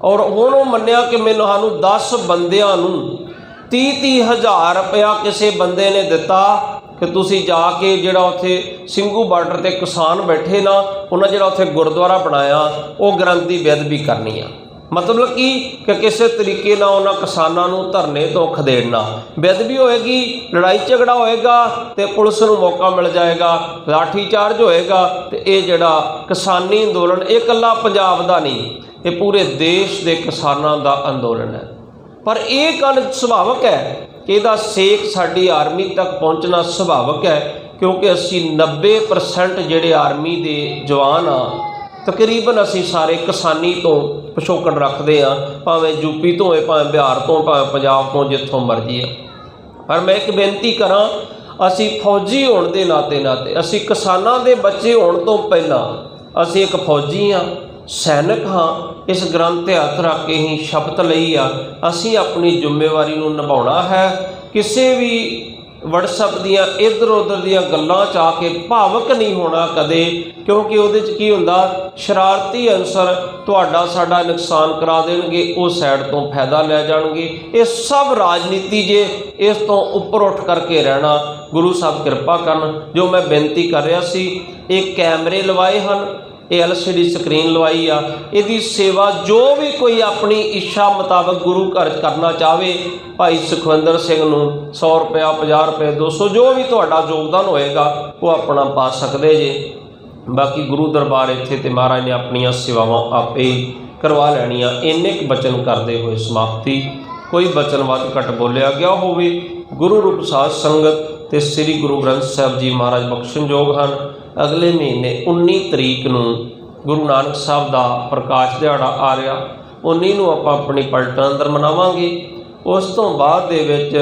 ਔਰ ਹੁਣ ਉਹ ਮੰਨਿਆ ਕਿ ਮੈਨੂੰ ਸਾਨੂੰ 10 ਬੰਦਿਆਂ ਨੂੰ 30-30 ਹਜ਼ਾਰ ਰੁਪਇਆ ਕਿਸੇ ਬੰਦੇ ਨੇ ਦਿੱਤਾ ਕਿ ਤੁਸੀਂ ਜਾ ਕੇ ਜਿਹੜਾ ਉੱਥੇ ਸਿੰਘੂ ਬਾਰਡਰ ਤੇ ਕਿਸਾਨ ਬੈਠੇ ਨਾ, ਉਹਨਾਂ ਜਿਹੜਾ ਉੱਥੇ ਗੁਰਦੁਆਰਾ ਬਣਾਇਆ, ਉਹ ਗ੍ਰੰਥ ਦੀ ਬੇਅਦਬੀ ਕਰਨੀ ਆ। ਮਤਲਬ ਕਿ ਕਿਸੇ ਤਰੀਕੇ ਨਾਲ ਉਹਨਾਂ ਕਿਸਾਨਾਂ ਨੂੰ ਧਰਨੇ ਤੋਂ ਖਦੇੜਨਾ, ਬੇਅਦਬੀ ਹੋਏਗੀ, ਲੜਾਈ ਝਗੜਾ ਹੋਏਗਾ ਤੇ ਪੁਲਿਸ ਨੂੰ ਮੌਕਾ ਮਿਲ ਜਾਏਗਾ, ਲਾਠੀ ਚਾਰਜ ਹੋਏਗਾ ਤੇ ਇਹ ਜਿਹੜਾ ਕਿਸਾਨੀ ਅੰਦੋਲਨ ਇਹ ਇਕੱਲਾ ਪੰਜਾਬ ਦਾ ਨਹੀਂ, ਇਹ ਪੂਰੇ ਦੇਸ਼ ਦੇ ਕਿਸਾਨਾਂ ਦਾ ਅੰਦੋਲਨ ਹੈ। ਪਰ ਇਹ ਗੱਲ ਸੁਭਾਵਿਕ ਹੈ ਕਿ ਇਹਦਾ ਸੇਕ ਸਾਡੀ ਆਰਮੀ ਤੱਕ ਪਹੁੰਚਣਾ ਸੁਭਾਵਿਕ ਹੈ, ਕਿਉਂਕਿ ਅਸੀਂ 90% ਜਿਹੜੇ ਆਰਮੀ ਦੇ ਜਵਾਨ ਆ, ਤਕਰੀਬਨ ਅਸੀਂ ਸਾਰੇ ਕਿਸਾਨੀ ਤੋਂ ਪਿਛੋਕੜ ਰੱਖਦੇ ਹਾਂ, ਭਾਵੇਂ ਯੂਪੀ ਤੋਂ ਹੋਏ, ਭਾਵੇਂ ਬਿਹਾਰ ਤੋਂ, ਭਾਵੇਂ ਪੰਜਾਬ ਤੋਂ, ਜਿੱਥੋਂ ਮਰਜ਼ੀ ਆ। ਪਰ ਮੈਂ ਇੱਕ ਬੇਨਤੀ ਕਰਾਂ, ਅਸੀਂ ਫੌਜੀ ਹੋਣ ਦੇ ਨਾਤੇ ਅਸੀਂ ਕਿਸਾਨਾਂ ਦੇ ਬੱਚੇ ਹੋਣ ਤੋਂ ਪਹਿਲਾਂ ਅਸੀਂ ਇੱਕ ਫੌਜੀ ਹਾਂ, ਸੈਨਿਕ ਹਾਂ। ਇਸ ਗ੍ਰੰਥ 'ਤੇ ਹੱਥ ਰੱਖ ਕੇ ਹੀ ਸ਼ਪਥ ਲਈ ਆ, ਅਸੀਂ ਆਪਣੀ ਜ਼ਿੰਮੇਵਾਰੀ ਨੂੰ ਨਿਭਾਉਣਾ ਹੈ। ਕਿਸੇ ਵੀ ਵਟਸਐਪ ਦੀਆਂ ਇੱਧਰ ਉੱਧਰ ਦੀਆਂ ਗੱਲਾਂ 'ਚ ਆ ਕੇ ਭਾਵੁਕ ਨਹੀਂ ਹੋਣਾ ਕਦੇ, ਕਿਉਂਕਿ ਉਹਦੇ 'ਚ ਕੀ ਹੁੰਦਾ, ਸ਼ਰਾਰਤੀ ਅਨਸਰ ਤੁਹਾਡਾ ਸਾਡਾ ਨੁਕਸਾਨ ਕਰਾ ਦੇਣਗੇ, ਉਹ ਸਾਈਡ ਤੋਂ ਫਾਇਦਾ ਲੈ ਜਾਣਗੇ। ਇਹ ਸਭ ਰਾਜਨੀਤੀ ਜੇ ਇਸ ਤੋਂ ਉੱਪਰ ਉੱਠ ਕਰਕੇ ਰਹਿਣਾ, ਗੁਰੂ ਸਾਹਿਬ ਕਿਰਪਾ ਕਰਨ। ਜੋ ਮੈਂ ਬੇਨਤੀ ਕਰ ਰਿਹਾ ਸੀ, ਇਹ ਕੈਮਰੇ ਲਵਾਏ ਹਨ, ਇਹ LCD ਸਕਰੀਨ ਲਵਾਈ ਆ, ਇਹਦੀ ਸੇਵਾ ਜੋ ਵੀ ਕੋਈ ਆਪਣੀ ਇੱਛਾ ਮੁਤਾਬਕ ਗੁਰੂ ਘਰ ਕਰਨਾ ਚਾਹਵੇ, ਭਾਈ ਸੁਖਵਿੰਦਰ ਸਿੰਘ ਨੂੰ 100 ਰੁਪਇਆ, 50 ਰੁਪਏ, 200, ਜੋ ਵੀ ਤੁਹਾਡਾ ਯੋਗਦਾਨ ਹੋਏਗਾ ਉਹ ਆਪਣਾ ਪਾ ਸਕਦੇ ਜੇ। ਬਾਕੀ ਗੁਰੂ ਦਰਬਾਰ ਇੱਥੇ ਤੇ ਮਹਾਰਾਜ ਨੇ ਆਪਣੀਆਂ ਸੇਵਾਵਾਂ ਆਪੇ ਹੀ ਕਰਵਾ ਲੈਣੀਆਂ। ਇੰਨੇ ਕੁ ਬਚਨ ਕਰਦੇ ਹੋਏ ਸਮਾਪਤੀ। ਕੋਈ ਬਚਨ ਵੱਧ ਘੱਟ ਬੋਲਿਆ ਗਿਆ ਹੋਵੇ, ਗੁਰੂ ਰੂਪ ਸਾਧ ਸੰਗਤ ਤੇ ਸ੍ਰੀ ਗੁਰੂ ਗ੍ਰੰਥ ਸਾਹਿਬ ਜੀ ਮਹਾਰਾਜ ਬਖਸ਼ਣਯੋਗ ਹਨ। ਅਗਲੇ ਮਹੀਨੇ 19 ਤਰੀਕ ਨੂੰ ਗੁਰੂ ਨਾਨਕ ਸਾਹਿਬ ਦਾ ਪ੍ਰਕਾਸ਼ ਦਿਹਾੜਾ ਆ ਰਿਹਾ, 19 ਨੂੰ ਆਪਾਂ ਆਪਣੀ ਪਲਟਨ ਅੰਦਰ ਮਨਾਵਾਂਗੇ। ਉਸ ਤੋਂ ਬਾਅਦ ਦੇ ਵਿੱਚ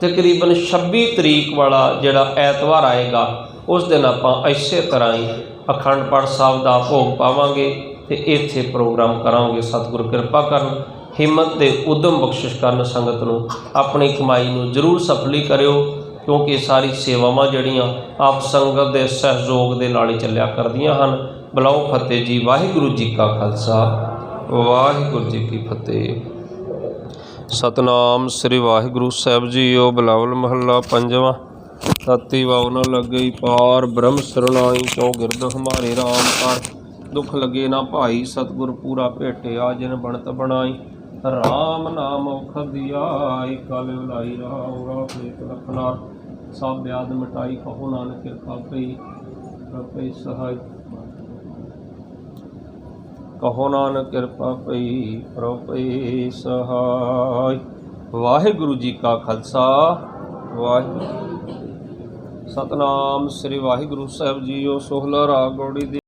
ਤਕਰੀਬਨ 26 ਤਰੀਕ ਵਾਲਾ ਜਿਹੜਾ ਐਤਵਾਰ ਆਏਗਾ, ਉਸ ਦਿਨ ਆਪਾਂ ਇਸੇ ਤਰ੍ਹਾਂ ਹੀ ਅਖੰਡ ਪਾਠ ਸਾਹਿਬ ਦਾ ਭੋਗ ਪਾਵਾਂਗੇ ਤੇ ਇੱਥੇ ਪ੍ਰੋਗਰਾਮ ਕਰਾਂਗੇ। ਸਤਿਗੁਰੂ ਕਿਰਪਾ ਕਰਨ, ਹਿੰਮਤ ਤੇ ਉਦਮ ਬਖਸ਼ਿਸ਼ ਕਰਨ ਸੰਗਤ ਨੂੰ। ਆਪਣੀ ਕਮਾਈ ਨੂੰ ਜ਼ਰੂਰ ਸਫਲੀ ਕਰਿਓ, ਕਿਉਂਕਿ ਸਾਰੀ ਸੇਵਾਵਾਂ ਜਿਹੜੀਆਂ ਆਪ ਸੰਗਤ ਦੇ ਸਹਿਯੋਗ ਦੇ ਨਾਲ ਹੀ ਚੱਲਿਆ ਕਰਦੀਆਂ ਹਨ। ਬੁਲਾਓ ਫਤਿਹ ਜੀ। ਵਾਹਿਗੁਰੂ ਜੀ ਕਾ ਖਾਲਸਾ, ਵਾਹਿਗੁਰੂ ਜੀ ਕੀ ਫਤਿਹ। ਸਤਨਾਮ ਸ੍ਰੀ ਵਾਹਿਗੁਰੂ ਸਾਹਿਬ ਜੀਓ। ਬਿਲਾਵਲ ਮਹੱਲਾ ਪੰਜਵਾਂ। ਤਤੀ ਵਾਉ ਨ ਲੱਗਈ ਪਾਰ, ਬ੍ਰਹਮ ਸਰਣਾਈ ਚੌ ਗਿਰਦ ਹਮਾਰੇ ਰਾਮ ਕਰ। ਦੁੱਖ ਲੱਗੇ ਨਾ ਭਾਈ, ਸਤਿਗੁਰ ਪੂਰਾ ਭੇਟਿਆ, ਜਿਨ ਬਣਤ ਬਣਾਈ। ਰਾਮ ਨਾਮ ਔਖਦ ਦਿਆਈ, ਕਲ ਉਲਾਈ ਰਾਉ ਰਾਉ ਪ੍ਰੀਤ ਲਖਨਾ। ਸਭ ਬਿਆਦ ਮਿਟਾਈ, ਕਹੋ ਨਾਨਕ ਕਿਰਪਾ ਪਈ ਸਹਾਈ। ਕਹੋ ਨਾਨਕ ਕਿਰਪਾ ਪਈ ਪਈ ਸਹਾਈ। ਵਾਹਿਗੁਰੂ ਜੀ ਕਾ ਖਾਲਸਾ, ਵਾਹਿਗੁਰੂ। ਸਤਨਾਮ ਸ੍ਰੀ ਵਾਹਿਗੁਰੂ ਸਾਹਿਬ ਜੀਓ। ਸੋਹਲਾ ਰਾਗ ਗੌੜੀ ਦੀ